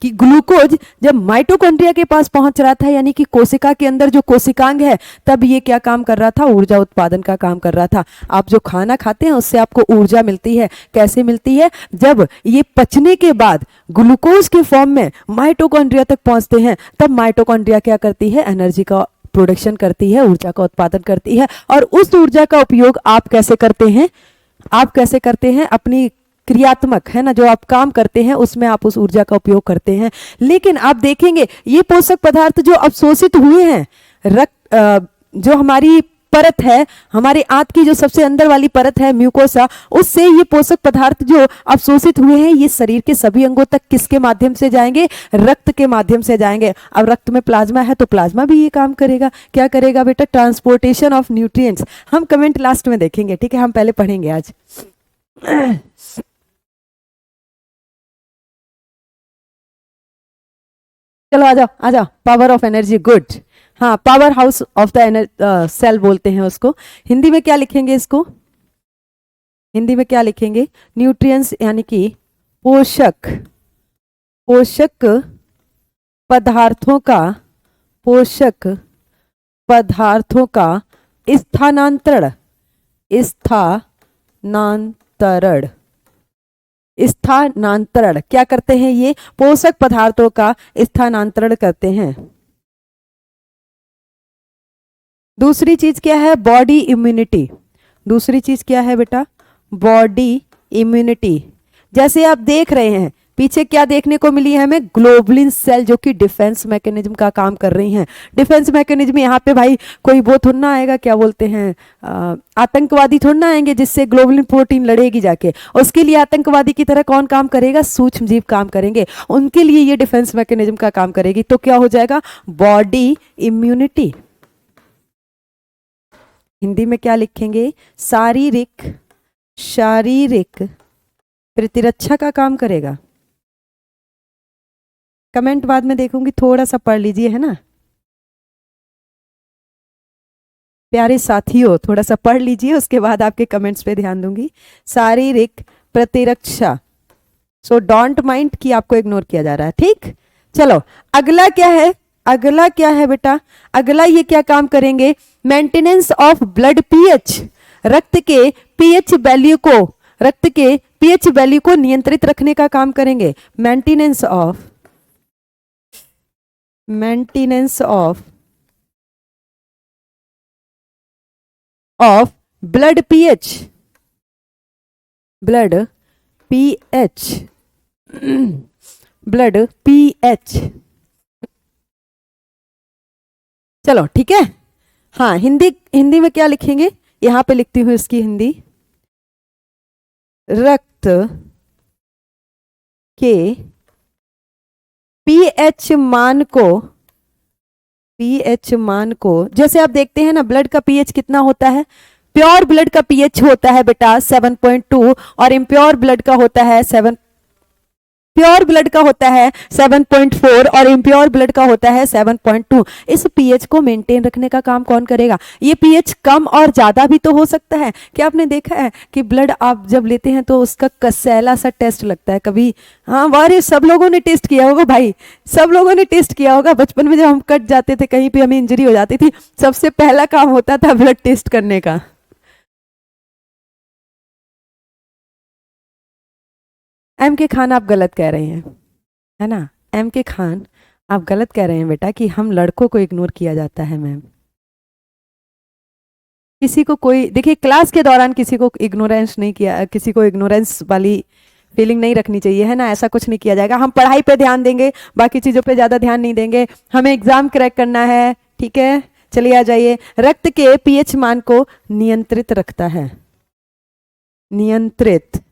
कि ग्लूकोज जब माइटोकॉन्ड्रिया के पास पहुंच रहा था, यानी कि कोशिका के अंदर जो कोशिकांग है, तब ये क्या काम कर रहा था, ऊर्जा उत्पादन का काम कर रहा था। आप जो खाना खाते हैं उससे आपको ऊर्जा मिलती है, कैसे मिलती है, जब ये पचने के बाद ग्लूकोज के फॉर्म में माइटोकॉन्ड्रिया तक पहुंचते हैं, तब माइटोकॉन्ड्रिया क्या करती है, एनर्जी का प्रोडक्शन करती है, ऊर्जा का उत्पादन करती है, और उस ऊर्जा का उपयोग आप कैसे करते हैं, आप कैसे करते हैं, अपनी क्रियात्मक है ना, जो आप काम करते हैं उसमें आप उस ऊर्जा का उपयोग करते हैं। लेकिन आप देखेंगे ये पोषक पदार्थ जो अवशोषित हुए हैं, रक्त जो हमारी परत है, हमारे आंत की जो सबसे अंदर वाली परत है म्यूकोसा, उससे ये पोषक पदार्थ जो अवशोषित हुए हैं ये शरीर के सभी अंगों तक किसके माध्यम से जाएंगे, रक्त के माध्यम से जाएंगे। अब रक्त में प्लाज्मा है तो प्लाज्मा भी ये काम करेगा, क्या करेगा बेटा, ट्रांसपोर्टेशन ऑफ न्यूट्रिएंट्स। हम कमेंट लास्ट में देखेंगे, ठीक है, हम पहले पढ़ेंगे आज। चलो आ जाओ आ जाओ, पावर ऑफ एनर्जी, गुड। हाँ, power house of the cell बोलते हैं उसको। हिंदी में क्या लिखेंगे इसको, हिंदी में क्या लिखेंगे, न्यूट्रिएंट्स यानी कि पोषक पदार्थों का पोषक पदार्थों का स्थानांतरण, स्थानांतरण, स्थानांतरण क्या करते हैं? ये पोषक पदार्थों का स्थानांतरण करते हैं। दूसरी चीज क्या है? Body immunity. दूसरी चीज क्या है बेटा? Body immunity. जैसे आप देख रहे हैं पीछे क्या देखने को मिली है हमें? ग्लोबुलिन सेल जो कि डिफेंस मैकेनिज्म का काम कर रही हैं। डिफेंस मैकेनिज्म यहाँ पे भाई कोई वो थोड़ा ना आएगा, क्या बोलते हैं, आतंकवादी थोड़ा ना आएंगे जिससे ग्लोबुलिन प्रोटीन लड़ेगी जाके। उसके लिए आतंकवादी की तरह कौन काम करेगा? सूक्ष्म जीव काम करेंगे, उनके लिए ये डिफेंस मैकेनिज्म का काम करेगी। तो क्या हो जाएगा? Body immunity. हिंदी में क्या लिखेंगे? शारीरिक, शारीरिक प्रतिरक्षा का काम करेगा। कमेंट बाद में देखूंगी, थोड़ा सा पढ़ लीजिए, है ना प्यारे साथियों, थोड़ा सा पढ़ लीजिए, उसके बाद आपके कमेंट्स पे ध्यान दूंगी। शारीरिक प्रतिरक्षा। सो डोंट माइंड कि आपको इग्नोर किया जा रहा है, ठीक। चलो अगला क्या है? अगला क्या है बेटा? अगला ये क्या काम करेंगे? Maintenance of blood pH. रक्त के पीएच वैल्यू को, रक्त के पीएच वैल्यू को नियंत्रित रखने का काम करेंगे। Maintenance of, maintenance of blood pH, blood pH, blood pH. चलो ठीक है। हाँ हिंदी में क्या लिखेंगे? यहां पे लिखती हूं इसकी हिंदी। रक्त के पीएच मान को, पीएच मान को, जैसे आप देखते हैं ना ब्लड का पीएच कितना होता है? प्योर ब्लड का पीएच होता है बेटा 7.2 और इम्प्योर ब्लड का होता है 7, प्योर ब्लड का होता है 7.4 और इम्प्योर ब्लड का होता है 7.2। इस पीएच को मेंटेन रखने का काम कौन करेगा? ये पीएच कम और ज्यादा भी तो हो सकता है। क्या आपने देखा है कि ब्लड आप जब लेते हैं तो उसका कसैला सा टेस्ट लगता है कभी? हाँ वारे, सब लोगों ने टेस्ट किया होगा भाई, सब लोगों ने टेस्ट किया होगा। बचपन में जब हम कट जाते थे, कहीं पे हमें इंजरी हो जाती थी, सबसे पहला काम होता था ब्लड टेस्ट करने का। एम के खान आप गलत कह रहे हैं, है ना? एम के खान आप गलत कह रहे हैं बेटा कि हम लड़कों को इग्नोर किया जाता है। मैम किसी को कोई, देखिए क्लास के दौरान किसी को इग्नोरेंस नहीं किया, किसी को इग्नोरेंस वाली फीलिंग नहीं रखनी चाहिए, है ना? ऐसा कुछ नहीं किया जाएगा। हम पढ़ाई पे ध्यान देंगे, बाकी चीजों पे ज्यादा ध्यान नहीं देंगे। हमें एग्जाम क्रैक करना है, ठीक है? चलिए आ जाइए। रक्त के पीएच मान को नियंत्रित रखता है, नियंत्रित,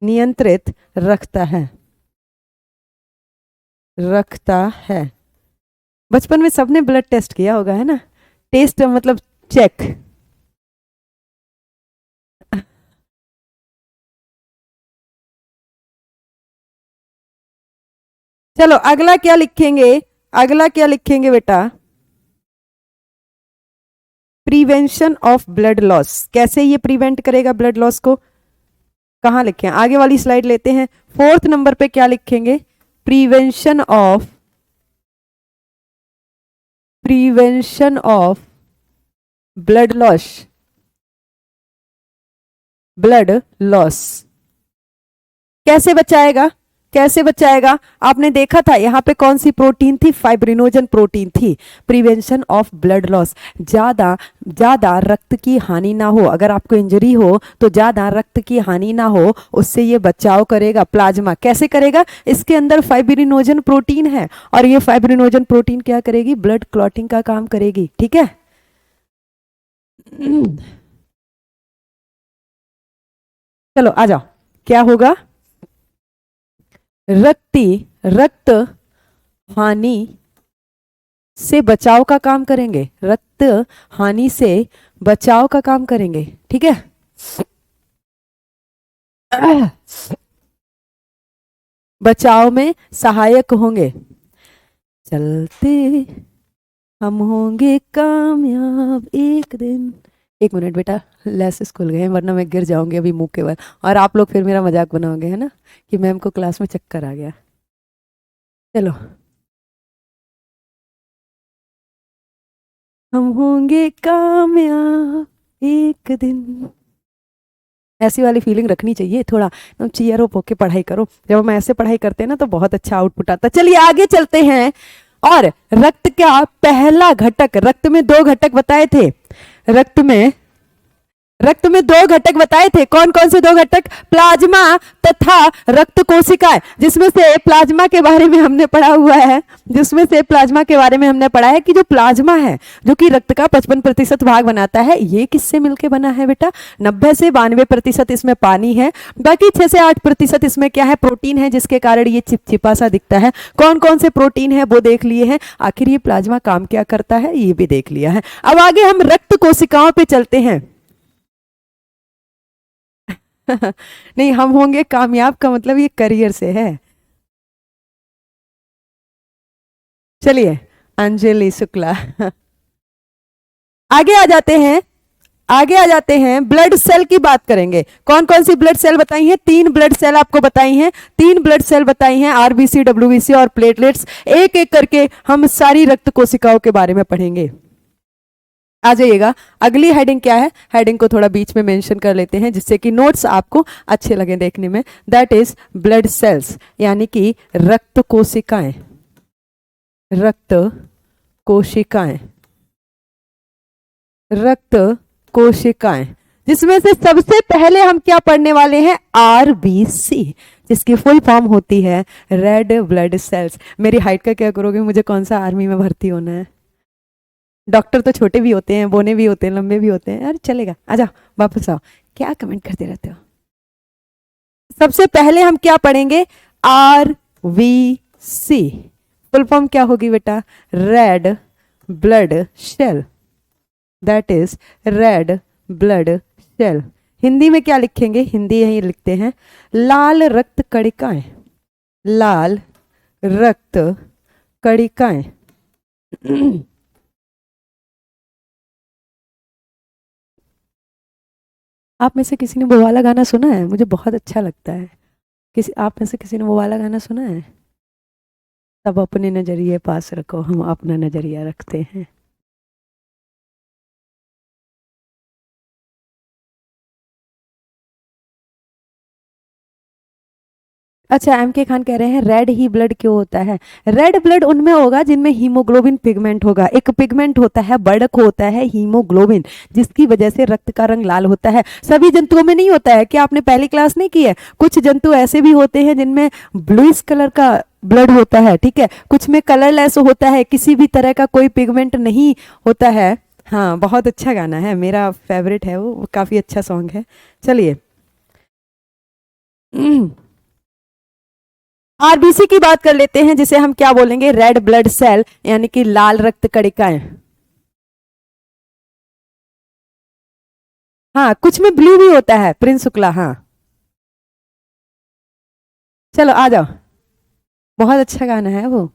नियंत्रित रखता है, रखता है। बचपन में सबने ब्लड टेस्ट किया होगा, है ना? टेस्ट मतलब चेक। चलो अगला क्या लिखेंगे? अगला क्या लिखेंगे बेटा? Prevention of blood loss. कैसे ये प्रिवेंट करेगा ब्लड लॉस को? कहां लिखे? आगे वाली स्लाइड लेते हैं। 4th नंबर पे क्या लिखेंगे? Prevention of, prevention of blood loss, blood loss. कैसे बचाएगा? कैसे बचाएगा? आपने देखा था यहाँ पे कौन सी प्रोटीन थी? फाइब्रिनोजन प्रोटीन थी। प्रिवेंशन ऑफ ब्लड लॉस, ज्यादा ज्यादा रक्त की हानि ना हो। अगर आपको इंजरी हो तो ज्यादा रक्त की हानि ना हो, उससे ये बचाव करेगा। प्लाज्मा कैसे करेगा? इसके अंदर फाइब्रिनोजन प्रोटीन है और ये फाइब्रिनोजन प्रोटीन क्या करेगी? ब्लड क्लॉटिंग का काम करेगी, ठीक है? चलो आ जाओ। क्या होगा? रक्त हानि से बचाव का काम करेंगे, रक्त हानि से बचाव का काम करेंगे, ठीक है? बचाव में सहायक होंगे। चलते हम होंगे कामयाब एक दिन। एक मिनट बेटा, लेसेस खुल गए हैं वरना मैं गिर जाऊंगी अभी मुंह के बल, और आप लोग फिर मेरा मजाक बनाओगे, है ना, कि मैम को क्लास में चक्कर आ गया। चलो, हम होंगे कामयाब एक दिन, ऐसी वाली फीलिंग रखनी चाहिए थोड़ा। तुम चीयर अप होके पढ़ाई करो, जब हम ऐसे पढ़ाई करते हैं ना तो बहुत अच्छा आउटपुट आता है। चलिए आगे चलते हैं। और रक्त का पहला घटक, रक्त में दो घटक बताए थे, रक्त में दो घटक बताए थे। कौन कौन से दो घटक? प्लाज्मा तथा रक्त कोशिकाएं। जिसमें से प्लाज्मा के बारे में हमने पढ़ा हुआ है, जिसमें से प्लाज्मा के बारे में हमने पढ़ा है कि जो प्लाज्मा है जो कि रक्त का 55% भाग बनाता है, ये किससे मिलके बना है बेटा? 90 से 92% इसमें पानी है, बाकी 6 से 8% इसमें क्या है? प्रोटीन है, जिसके कारण ये चिपचिपा सा दिखता है। कौन कौन से प्रोटीन है वो देख लिए हैं। आखिर ये प्लाज्मा काम क्या करता है ये भी देख लिया है। अब आगे हम रक्त कोशिकाओं पे चलते हैं। नहीं, हम होंगे कामयाब का मतलब ये करियर से है। चलिए, अंजलि शुक्ला। आगे आ जाते हैं, आगे आ जाते हैं। ब्लड सेल की बात करेंगे। कौन कौन सी ब्लड सेल बताई हैं? 3 ब्लड सेल आपको बताई हैं, 3 ब्लड सेल बताई हैं, आरबीसी, डब्ल्यूबीसी और प्लेटलेट्स। एक एक करके हम सारी रक्त कोशिकाओं के बारे में पढ़ेंगे। आ जाइएगा। अगली हेडिंग क्या है? हेडिंग को थोड़ा बीच में मेंशन कर लेते हैं जिससे कि नोट्स आपको अच्छे लगे देखने में। दैट इज ब्लड सेल्स, यानी कि रक्त कोशिकाएं, रक्त कोशिकाएं, रक्त कोशिकाएं। जिसमें से सबसे पहले हम क्या पढ़ने वाले हैं? आरबीसी, जिसकी फुल फॉर्म होती है रेड ब्लड सेल्स। मेरी हाइट का क्या करोगे? मुझे कौन सा आर्मी में भर्ती होना है? डॉक्टर तो छोटे भी होते हैं, बोने भी होते हैं, लंबे भी होते हैं। अरे चलेगा, आ जाओ, वापस आओ, क्या कमेंट करते रहते हो। सबसे पहले हम क्या पढ़ेंगे? R B C. Full form क्या होगी बेटा? Red blood cell. That is red blood cell. Hindi में क्या लिखेंगे? हिंदी यही लिखते हैं लाल रक्त कणिकाएं, लाल रक्त कणिकाएं। आप में से किसी ने वो वाला गाना सुना है? मुझे बहुत अच्छा लगता है। किसी आप में से किसी ने वो वाला गाना सुना है? सब अपने नजरिए पास रखो, हम अपना नजरिया रखते हैं। अच्छा, एम के खान कह रहे हैं रेड ही ब्लड क्यों होता है? रेड ब्लड उनमें होगा जिनमें हीमोग्लोबिन पिगमेंट होगा। एक पिगमेंट होता है, बड़क होता है हीमोग्लोबिन, जिसकी वजह से रक्त का रंग लाल होता है। सभी जंतुओं में नहीं होता है। क्या आपने पहली क्लास नहीं की है? कुछ जंतु ऐसे भी होते हैं जिनमें ब्लूइश कलर का ब्लड होता है, ठीक है। कुछ में कलरलेस होता है, किसी भी तरह का कोई पिगमेंट नहीं होता है। हाँ, बहुत अच्छा गाना है, मेरा फेवरेट है वो काफी अच्छा सॉन्ग है। चलिए, आरबीसी की बात कर लेते हैं, जिसे हम क्या बोलेंगे? रेड ब्लड सेल, यानी कि लाल रक्त कणिकाएं। हाँ, कुछ में ब्लू भी होता है, प्रिंस शुक्ला। हाँ, चलो आ जाओ, बहुत अच्छा गाना है वो,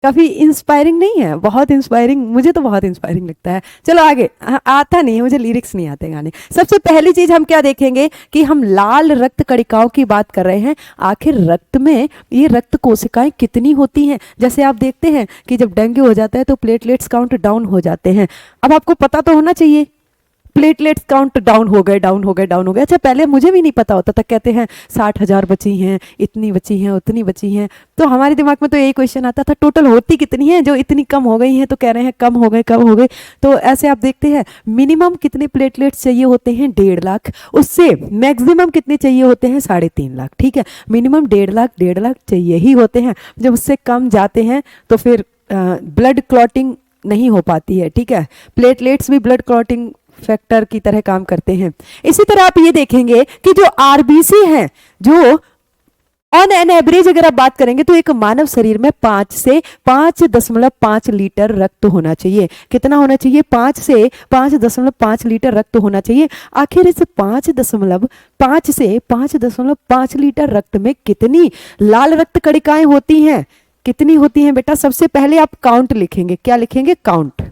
काफी इंस्पायरिंग नहीं है? बहुत इंस्पायरिंग, मुझे तो बहुत इंस्पायरिंग लगता है। चलो आगे। आता नहीं है मुझे, लिरिक्स नहीं आते गाने। सबसे पहली चीज हम क्या देखेंगे कि हम लाल रक्त कणिकाओं की बात कर रहे हैं। आखिर रक्त में ये रक्त कोशिकाएं कितनी होती हैं? जैसे आप देखते हैं कि जब डेंगू हो जाता है तो प्लेटलेट्स काउंट डाउन हो जाते हैं। अब आपको पता तो होना चाहिए, प्लेटलेट्स काउंट डाउन हो गए, डाउन हो गए, डाउन हो गए। अच्छा, पहले मुझे भी नहीं पता होता था। कहते हैं 60,000 बची हैं, इतनी बची हैं, उतनी बची हैं। तो हमारे दिमाग में तो यही क्वेश्चन आता था, टोटल होती कितनी है? जो इतनी कम हो गई हैं तो कह रहे हैं कम हो गए, कम हो गए। तो ऐसे आप देखते हैं मिनिमम कितने प्लेटलेट्स चाहिए होते हैं? 1.5 लाख। उससे मैक्सिमम कितने चाहिए होते हैं? 3.5 लाख, ठीक है। मिनिमम 1.5 लाख, 1.5 लाख चाहिए ही होते हैं। जब उससे कम जाते हैं तो फिर ब्लड क्लॉटिंग नहीं हो पाती है, ठीक है। प्लेटलेट्स भी ब्लड क्लॉटिंग फैक्टर की तरह काम करते हैं। इसी तरह आप ये देखेंगे कि जो आरबीसी हैं, जो ऑन एन एवरेज अगर आप बात करेंगे तो एक मानव शरीर में 5 से 5.5 लीटर रक्त होना चाहिए। कितना होना चाहिए? 5 से 5.5 लीटर रक्त होना चाहिए। आखिर इस 5 से 5.5 लीटर रक्त में कितनी लाल रक्त कणिकाएं होती हैं? कितनी होती हैं बेटा? सबसे पहले आप काउंट लिखेंगे। क्या लिखेंगे? काउंट,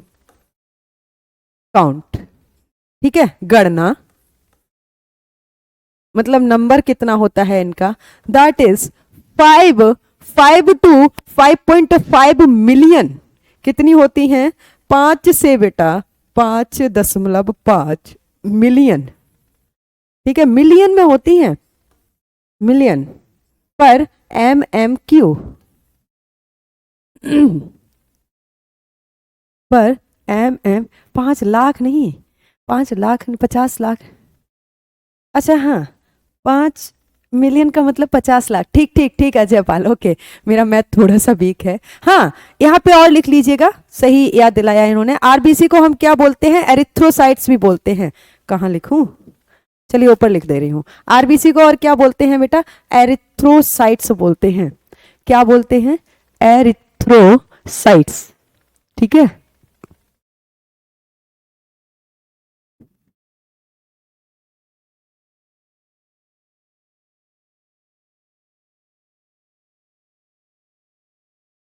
काउंट, ठीक है। गणना मतलब नंबर कितना होता है इनका? दैट इज 5 5 टू 5.5 मिलियन कितनी होती हैं? 5 से बेटा 5.5 मिलियन, ठीक है, मिलियन में होती हैं, मिलियन पर MMQ पर MM 5 लाख नहीं, 5 लाख नहीं, 50 लाख, अच्छा हाँ 5 मिलियन का मतलब 50 लाख, ठीक ठीक ठीक अजय पाल, ओके, मेरा मैथ थोड़ा सा वीक है। हाँ यहाँ पे और लिख लीजिएगा, सही याद दिलाया इन्होंने। आरबीसी को हम क्या बोलते हैं? एरिथ्रोसाइट्स भी बोलते हैं। कहाँ लिखूं? चलिए ऊपर लिख दे रही हूँ। आरबीसी को और क्या बोलते हैं बेटा? एरिथ्रोसाइट्स बोलते हैं। क्या बोलते हैं? एरिथ्रोसाइट्स, ठीक है।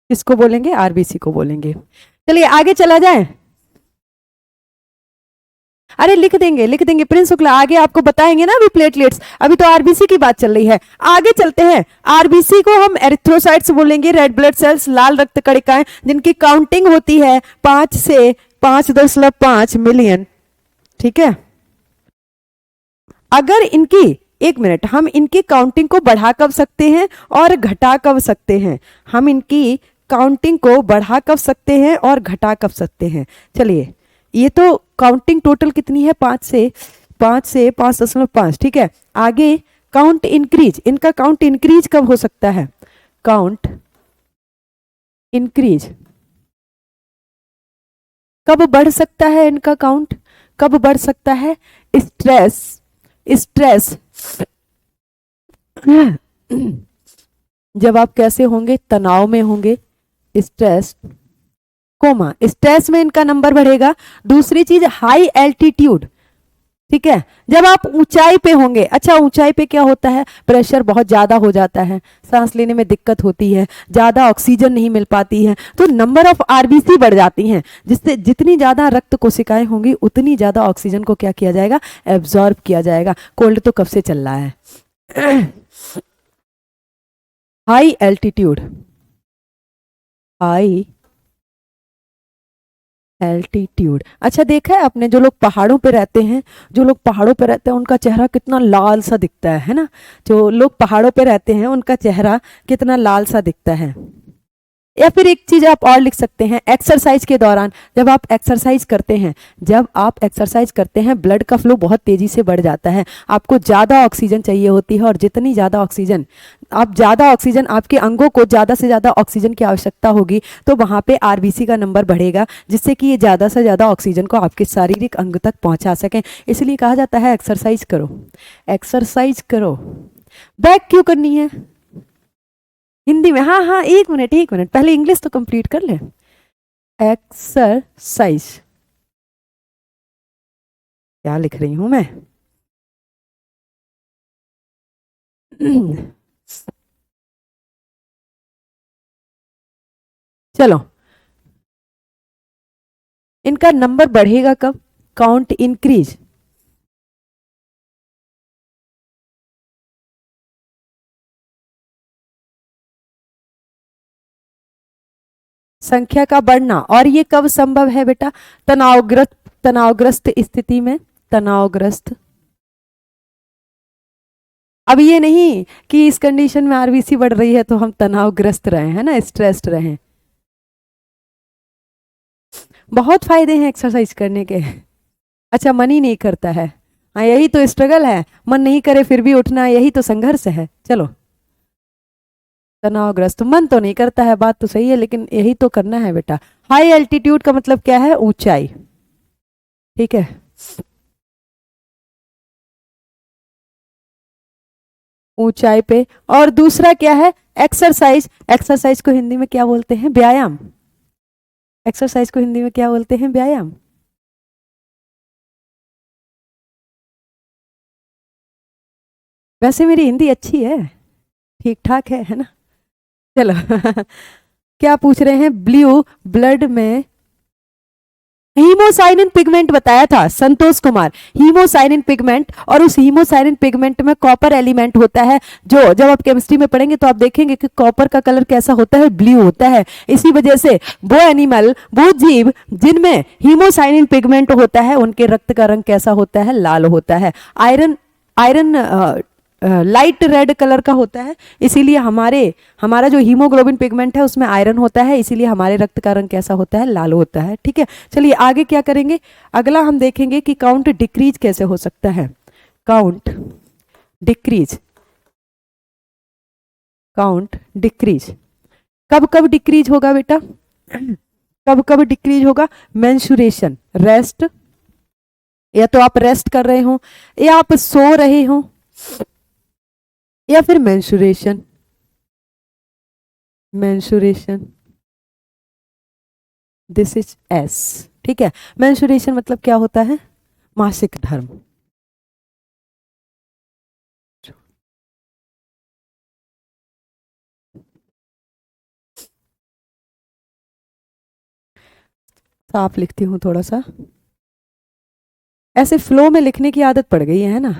किसको बोलेंगे? आरबीसी को बोलेंगे। चलिए आगे चला जाए। अरे लिख देंगे लिख देंगे प्रिंस शुक्ला, आगे आपको बताएंगे ना अभी प्लेटलेट्स, अभी तो आरबीसी की बात चल रही है। आगे चलते हैं। आरबीसी को हम एरिथ्रोसाइट्स बोलेंगे, रेड ब्लड सेल्स, लाल रक्त कणिकाएं, जिनकी काउंटिंग होती है 5 से 5.5 मिलियन, ठीक है। अगर इनकी, एक मिनट, हम इनकी काउंटिंग को बढ़ा कब सकते हैं और घटा कब सकते हैं? हम इनकी काउंटिंग को बढ़ा कब सकते हैं और घटा कब सकते हैं? चलिए, ये तो काउंटिंग टोटल कितनी है? 5 से 5.5, ठीक है। आगे काउंट इंक्रीज, इनका काउंट इंक्रीज कब हो सकता है? काउंट इंक्रीज कब बढ़ सकता है? इनका काउंट कब बढ़ सकता है? स्ट्रेस, स्ट्रेस जब आप कैसे होंगे? तनाव में होंगे, स्ट्रेस कोमा, स्ट्रेस में इनका नंबर बढ़ेगा। दूसरी चीज हाई एल्टीट्यूड, ठीक है, जब आप ऊंचाई पे होंगे। अच्छा ऊंचाई पे क्या होता है? प्रेशर बहुत ज्यादा हो जाता है, सांस लेने में दिक्कत होती है, ज्यादा ऑक्सीजन नहीं मिल पाती है, तो नंबर ऑफ आरबीसी बढ़ जाती हैं, जिससे जितनी ज्यादा रक्त कोशिकाएं होंगी उतनी ज्यादा ऑक्सीजन को क्या किया जाएगा? एब्जॉर्ब किया जाएगा। कोल्ड तो कब से चल रहा है। हाई एल्टीट्यूड, हाई एल्टीट्यूड, अच्छा देखा है आपने, जो लोग पहाड़ों पे रहते हैं, जो लोग पहाड़ों पे रहते हैं उनका चेहरा कितना लाल सा दिखता है ना? जो लोग पहाड़ों पे रहते हैं उनका चेहरा कितना लाल सा दिखता है। या फिर एक चीज आप और लिख सकते हैं, एक्सरसाइज के दौरान, जब आप एक्सरसाइज करते हैं, जब आप एक्सरसाइज करते हैं ब्लड का फ्लो बहुत तेजी से बढ़ जाता है, आपको ज्यादा ऑक्सीजन चाहिए होती है, और जितनी ज्यादा ऑक्सीजन आपके अंगों को ज्यादा से ज्यादा ऑक्सीजन की आवश्यकता होगी, तो वहां पे आरबीसी का नंबर बढ़ेगा, जिससे कि ये ज्यादा से ज्यादा ऑक्सीजन को आपके शारीरिक अंग तक पहुंचा सकें। इसलिए कहा जाता है एक्सरसाइज करो, एक्सरसाइज करो। बैक क्यों करनी है हिंदी में? हाँ हाँ एक मिनट, पहले इंग्लिश तो कंप्लीट कर ले। एक्सरसाइज क्या लिख रही हूं मैं? चलो, इनका नंबर बढ़ेगा कब? काउंट इंक्रीज, संख्या का बढ़ना, और ये कब संभव है बेटा? तनावग्रस्त स्थिति में, तनावग्रस्त। अब ये नहीं कि इस कंडीशन में आरबीसी बढ़ रही है तो हम तनावग्रस्त रहे, है ना, स्ट्रेस्ड रहे। बहुत फायदे हैं एक्सरसाइज करने के। अच्छा मन ही नहीं करता है, हाँ यही तो स्ट्रगल है, मन नहीं करे फिर भी उठना, यही तो संघर्ष है। चलो, तनावग्रस्त, मन तो नहीं करता है, बात तो सही है, लेकिन यही तो करना है बेटा। हाई एल्टीट्यूड का मतलब क्या है? ऊंचाई, ठीक है। ऊंचाई पे। और दूसरा क्या है? एक्सरसाइज, एक्सरसाइज को हिंदी में क्या बोलते हैं? व्यायाम। एक्सरसाइज को हिंदी में क्या बोलते हैं? व्यायाम। वैसे मेरी हिंदी अच्छी है, ठीक ठाक है ना? चलो क्या पूछ रहे हैं? ब्लू ब्लड में हीमोसाइनिन पिगमेंट बताया था संतोष कुमार, हीमोसाइनिन पिगमेंट, और उस हीमोसाइनिन पिगमेंट में कॉपर एलिमेंट होता है, जो जब आप केमिस्ट्री में पढ़ेंगे तो आप देखेंगे कि कॉपर का कलर कैसा होता है, ब्लू होता है। इसी वजह से वो एनिमल, वो जीव जिनमें हीमोसाइनिन पिगमेंट होता है उनके रक्त का रंग कैसा होता है, लाल होता है। Iron iron light red colour का होता है, इसीलिए हमारा जो हीमोग्लोबिन पिगमेंट है उसमें आयरन होता है, इसीलिए हमारे रक्त का रंग कैसा होता है, लाल होता है। ठीक है, चलिए आगे क्या करेंगे, अगला हम देखेंगे कि काउंट डिक्रीज कैसे हो सकता है। काउंट डिक्रीज, काउंट डिक्रीज कब कब डिक्रीज होगा बेटा, कब कब डिक्रीज होगा, मेंसुरेशन, रेस्ट, या तो आप रेस्ट कर रहे हो या आप सो रहे हो, या फिर mensuration, mensuration, this is S. ठीक है, मेंसुरेशन मतलब क्या होता है, मासिक धर्म। साफ लिखती हूं थोड़ा सा, ऐसे फ्लो में लिखने की आदत पड़ गई है ना।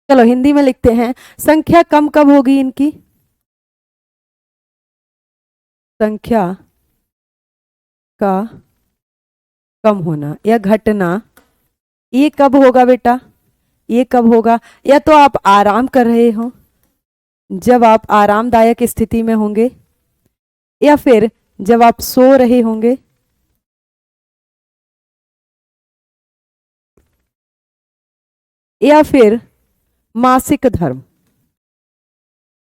चलो हिंदी में लिखते हैं, संख्या कम कब होगी इनकी, संख्या का कम होना या घटना, ये कब होगा बेटा, ये कब होगा, या तो आप आराम कर रहे हो, जब आप आरामदायक स्थिति में होंगे, या फिर जब आप सो रहे होंगे, या फिर मासिक धर्म।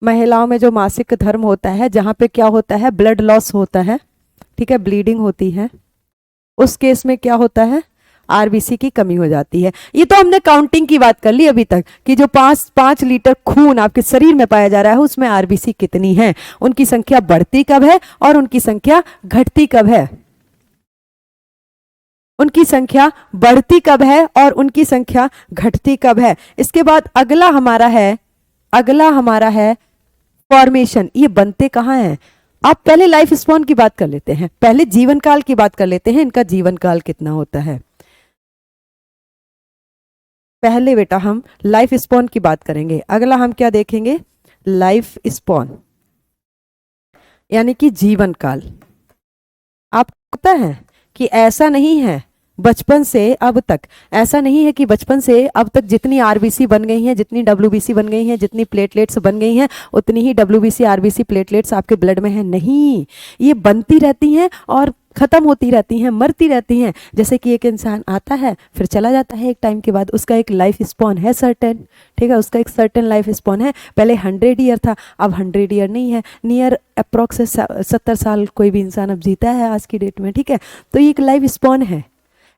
महिलाओं में जो मासिक धर्म होता है, जहां पे क्या होता है, ब्लड लॉस होता है, ठीक है, ब्लीडिंग होती है, उस केस में क्या होता है, आरबीसी की कमी हो जाती है। ये तो हमने काउंटिंग की बात कर ली अभी तक कि जो 5 लीटर खून आपके शरीर में पाया जा रहा है उसमें आरबीसी कितनी है, उनकी संख्या बढ़ती कब है और उनकी संख्या घटती कब है, उनकी संख्या बढ़ती कब है और उनकी संख्या घटती कब है। इसके बाद अगला हमारा है फॉर्मेशन। ये बनते कहाँ हैं, आप पहले लाइफ स्पॉन की बात कर लेते हैं, पहले जीवन काल की बात कर लेते हैं, इनका जीवन काल कितना होता है। पहले बेटा हम लाइफ स्पॉन की बात करेंगे, अगला हम क्या देखेंगे, लाइफ स्पॉन यानी कि जीवन काल। आपको पता है कि ऐसा नहीं है बचपन से अब तक, ऐसा नहीं है कि बचपन से अब तक जितनी आरबीसी बन गई हैं, जितनी डब्ल्यूबीसी बन गई हैं, जितनी प्लेटलेट्स बन गई हैं, उतनी ही डब्ल्यूबीसी आरबीसी प्लेटलेट्स आपके ब्लड में है, नहीं, ये बनती रहती हैं और खत्म होती रहती हैं, मरती रहती हैं। जैसे कि एक इंसान आता है फिर चला जाता है, एक टाइम के बाद उसका एक लाइफ स्पॉन है सर्टेन, ठीक है, उसका एक सर्टेन लाइफ स्पॉन है। पहले 100 ईयर था, अब 100 ईयर नहीं है, नियर अप्रॉक्स 70 साल कोई भी इंसान अब जीता है आज की डेट में, ठीक है, तो ये एक लाइफ स्पॉन है।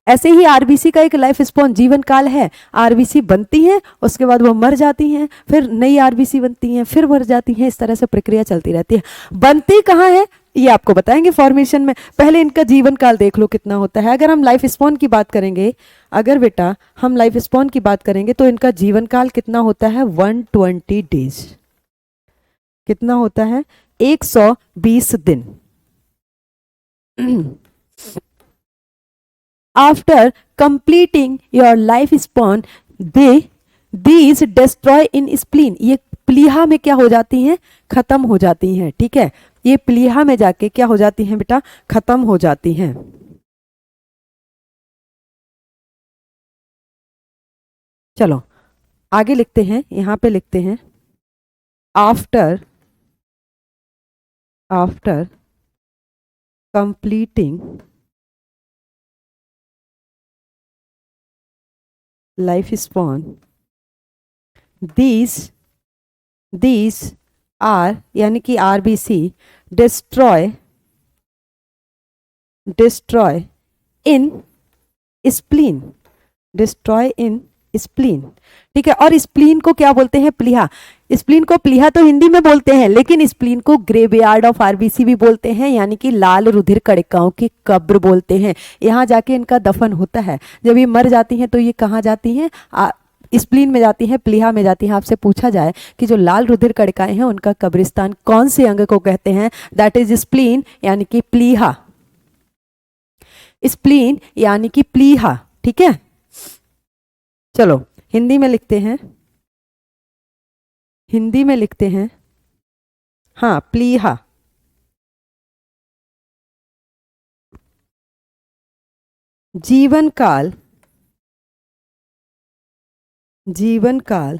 ऐसे ही आरबीसी का एक लाइफ स्पॉन जीवन काल है, आरबीसी बनती हैं उसके बाद वो मर जाती हैं, फिर नई आरबीसी बनती हैं, फिर मर जाती हैं, इस तरह से प्रक्रिया चलती रहती है। बनती कहाँ है ये आपको बताएंगे फॉर्मेशन में, पहले इनका जीवन काल देख लो कितना होता है। अगर हम लाइफ स्पॉन की बात करेंगे, अगर बेटा हम लाइफ स्पॉन की बात करेंगे तो इनका जीवन काल कितना होता है, 120 डेज। कितना होता है, 120 दिन। After completing your lifespan, these destroy in spleen। ये प्लीहा में क्या हो जाती हैं, खत्म हो जाती हैं, ठीक है, ये प्लीहा में जाके क्या हो जाती हैं बेटा, खत्म हो जाती हैं। चलो आगे लिखते हैं, यहां पे लिखते हैं after completing life span, these are यानी कि RBC destroy in spleen, destroy in spleen, ठीक है। और स्प्लीन को क्या बोलते हैं, प्लीहा। स्प्लीन को प्लीहा तो हिंदी में बोलते हैं, लेकिन स्प्लीन को ग्रेवयार्ड ऑफ आरबीसी भी बोलते हैं, यानी कि लाल रुधिर कणिकाओं की कब्र बोलते हैं। यहाँ जाके इनका दफन होता है, जब ये मर जाती हैं तो ये कहाँ जाती हैं, स्प्लीन में जाती हैं, प्लीहा में जाती हैं। आपसे पूछा जाए कि जो लाल रुधिर कणिकाएं हैं उनका कब्रिस्तान कौन से अंग को कहते हैं, दैट इज स्प्लीन यानी कि प्लीहा, स्प्लीन यानी कि प्लीहा। ठीक है, चलो हिंदी में लिखते हैं, हिंदी में लिखते हैं, हाँ प्लीहा। जीवन काल, जीवन काल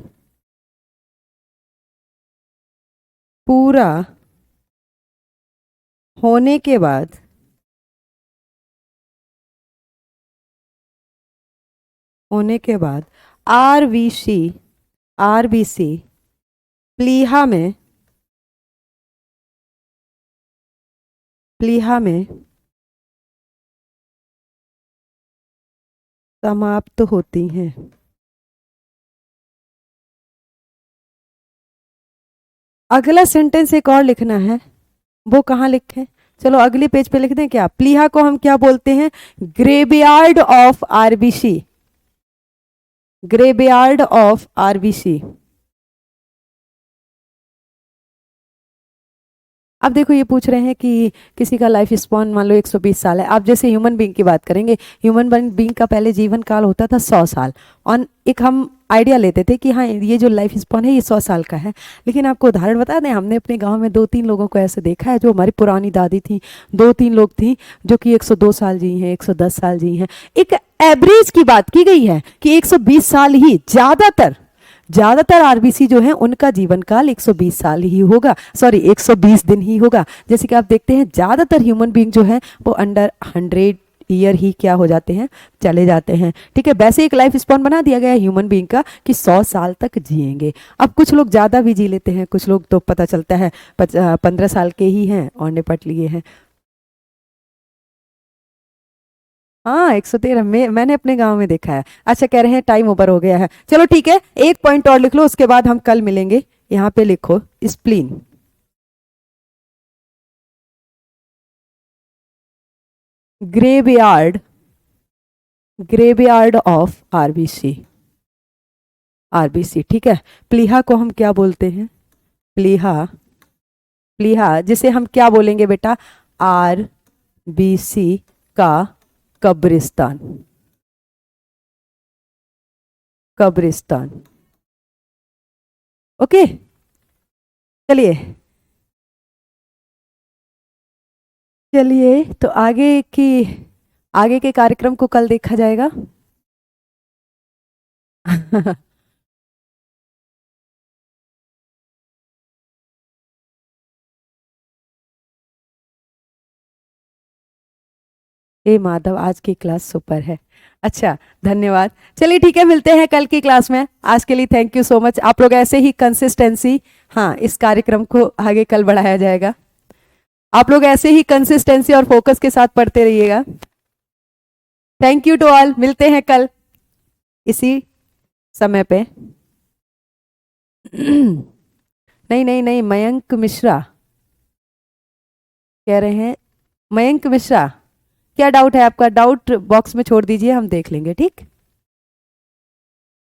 पूरा होने के बाद आरबीसी, आरबीसी प्लीहा में, प्लीहा में समाप्त होती हैं। अगला सेंटेंस एक और लिखना है, वो कहाँ लिखें, चलो अगले पेज पे लिख दें क्या। प्लीहा को हम क्या बोलते हैं, graveyard of RBC, graveyard of RBC. अब देखो ये पूछ रहे हैं कि किसी का लाइफ स्पॉन मान लो 120 साल है। आप जैसे ह्यूमन बीइंग की बात करेंगे, ह्यूमन बीइंग का पहले जीवन काल होता था 100 साल, और एक हम आइडिया लेते थे कि हाँ ये जो लाइफ स्पॉन है ये 100 साल का है। लेकिन आपको उदाहरण बता दें, हमने अपने गांव में 2-3 लोगों को ऐसे देखा है, जो हमारी पुरानी दादी थी, 2-3 लोग थी जो कि 102 साल जी हैं, 110 साल जी हैं। एक एवरेज की बात की गई है कि 120 साल ही ज्यादातर आरबीसी जो है उनका जीवन काल 120 साल ही होगा, सॉरी 120 दिन ही होगा। जैसे कि आप देखते हैं ज्यादातर ह्यूमन बीइंग जो है वो अंडर 100 ईयर ही क्या हो जाते हैं, चले जाते हैं। ठीक है, वैसे एक लाइफ स्पॉन बना दिया गया है ह्यूमन बीइंग का कि 100 साल तक जिएंगे। अब कुछ लोग ज़्यादा भी जी लेते हैं, कुछ लोग तो पता चलता है 15 साल के ही हैं और निपट लिए हैं। हाँ 113 में मैंने अपने गांव में देखा है। अच्छा कह रहे हैं टाइम ओवर हो गया है, चलो ठीक है एक पॉइंट और लिख लो, उसके बाद हम कल मिलेंगे। यहाँ पे लिखो spleen, graveyard, graveyard of RBC, RBC. ठीक है, प्लीहा को हम क्या बोलते हैं, प्लीहा, प्लीहा जिसे हम क्या बोलेंगे बेटा, आरबीसी का कब्रिस्तान, कब्रिस्तान। ओके चलिए, चलिए तो आगे के कार्यक्रम को कल देखा जाएगा। ए माधव आज की क्लास सुपर है। अच्छा धन्यवाद, चलिए ठीक है मिलते हैं कल की क्लास में। आज के लिए थैंक यू सो मच। आप लोग ऐसे ही कंसिस्टेंसी, हाँ इस कार्यक्रम को आगे कल बढ़ाया जाएगा। आप लोग ऐसे ही कंसिस्टेंसी और फोकस के साथ पढ़ते रहिएगा। थैंक यू टू ऑल, मिलते हैं कल इसी समय पे। नहीं नहीं नहीं, मयंक मिश्रा कह रहे हैं, मयंक मिश्रा क्या डाउट है आपका, डाउट बॉक्स में छोड़ दीजिए, हम देख लेंगे। ठीक।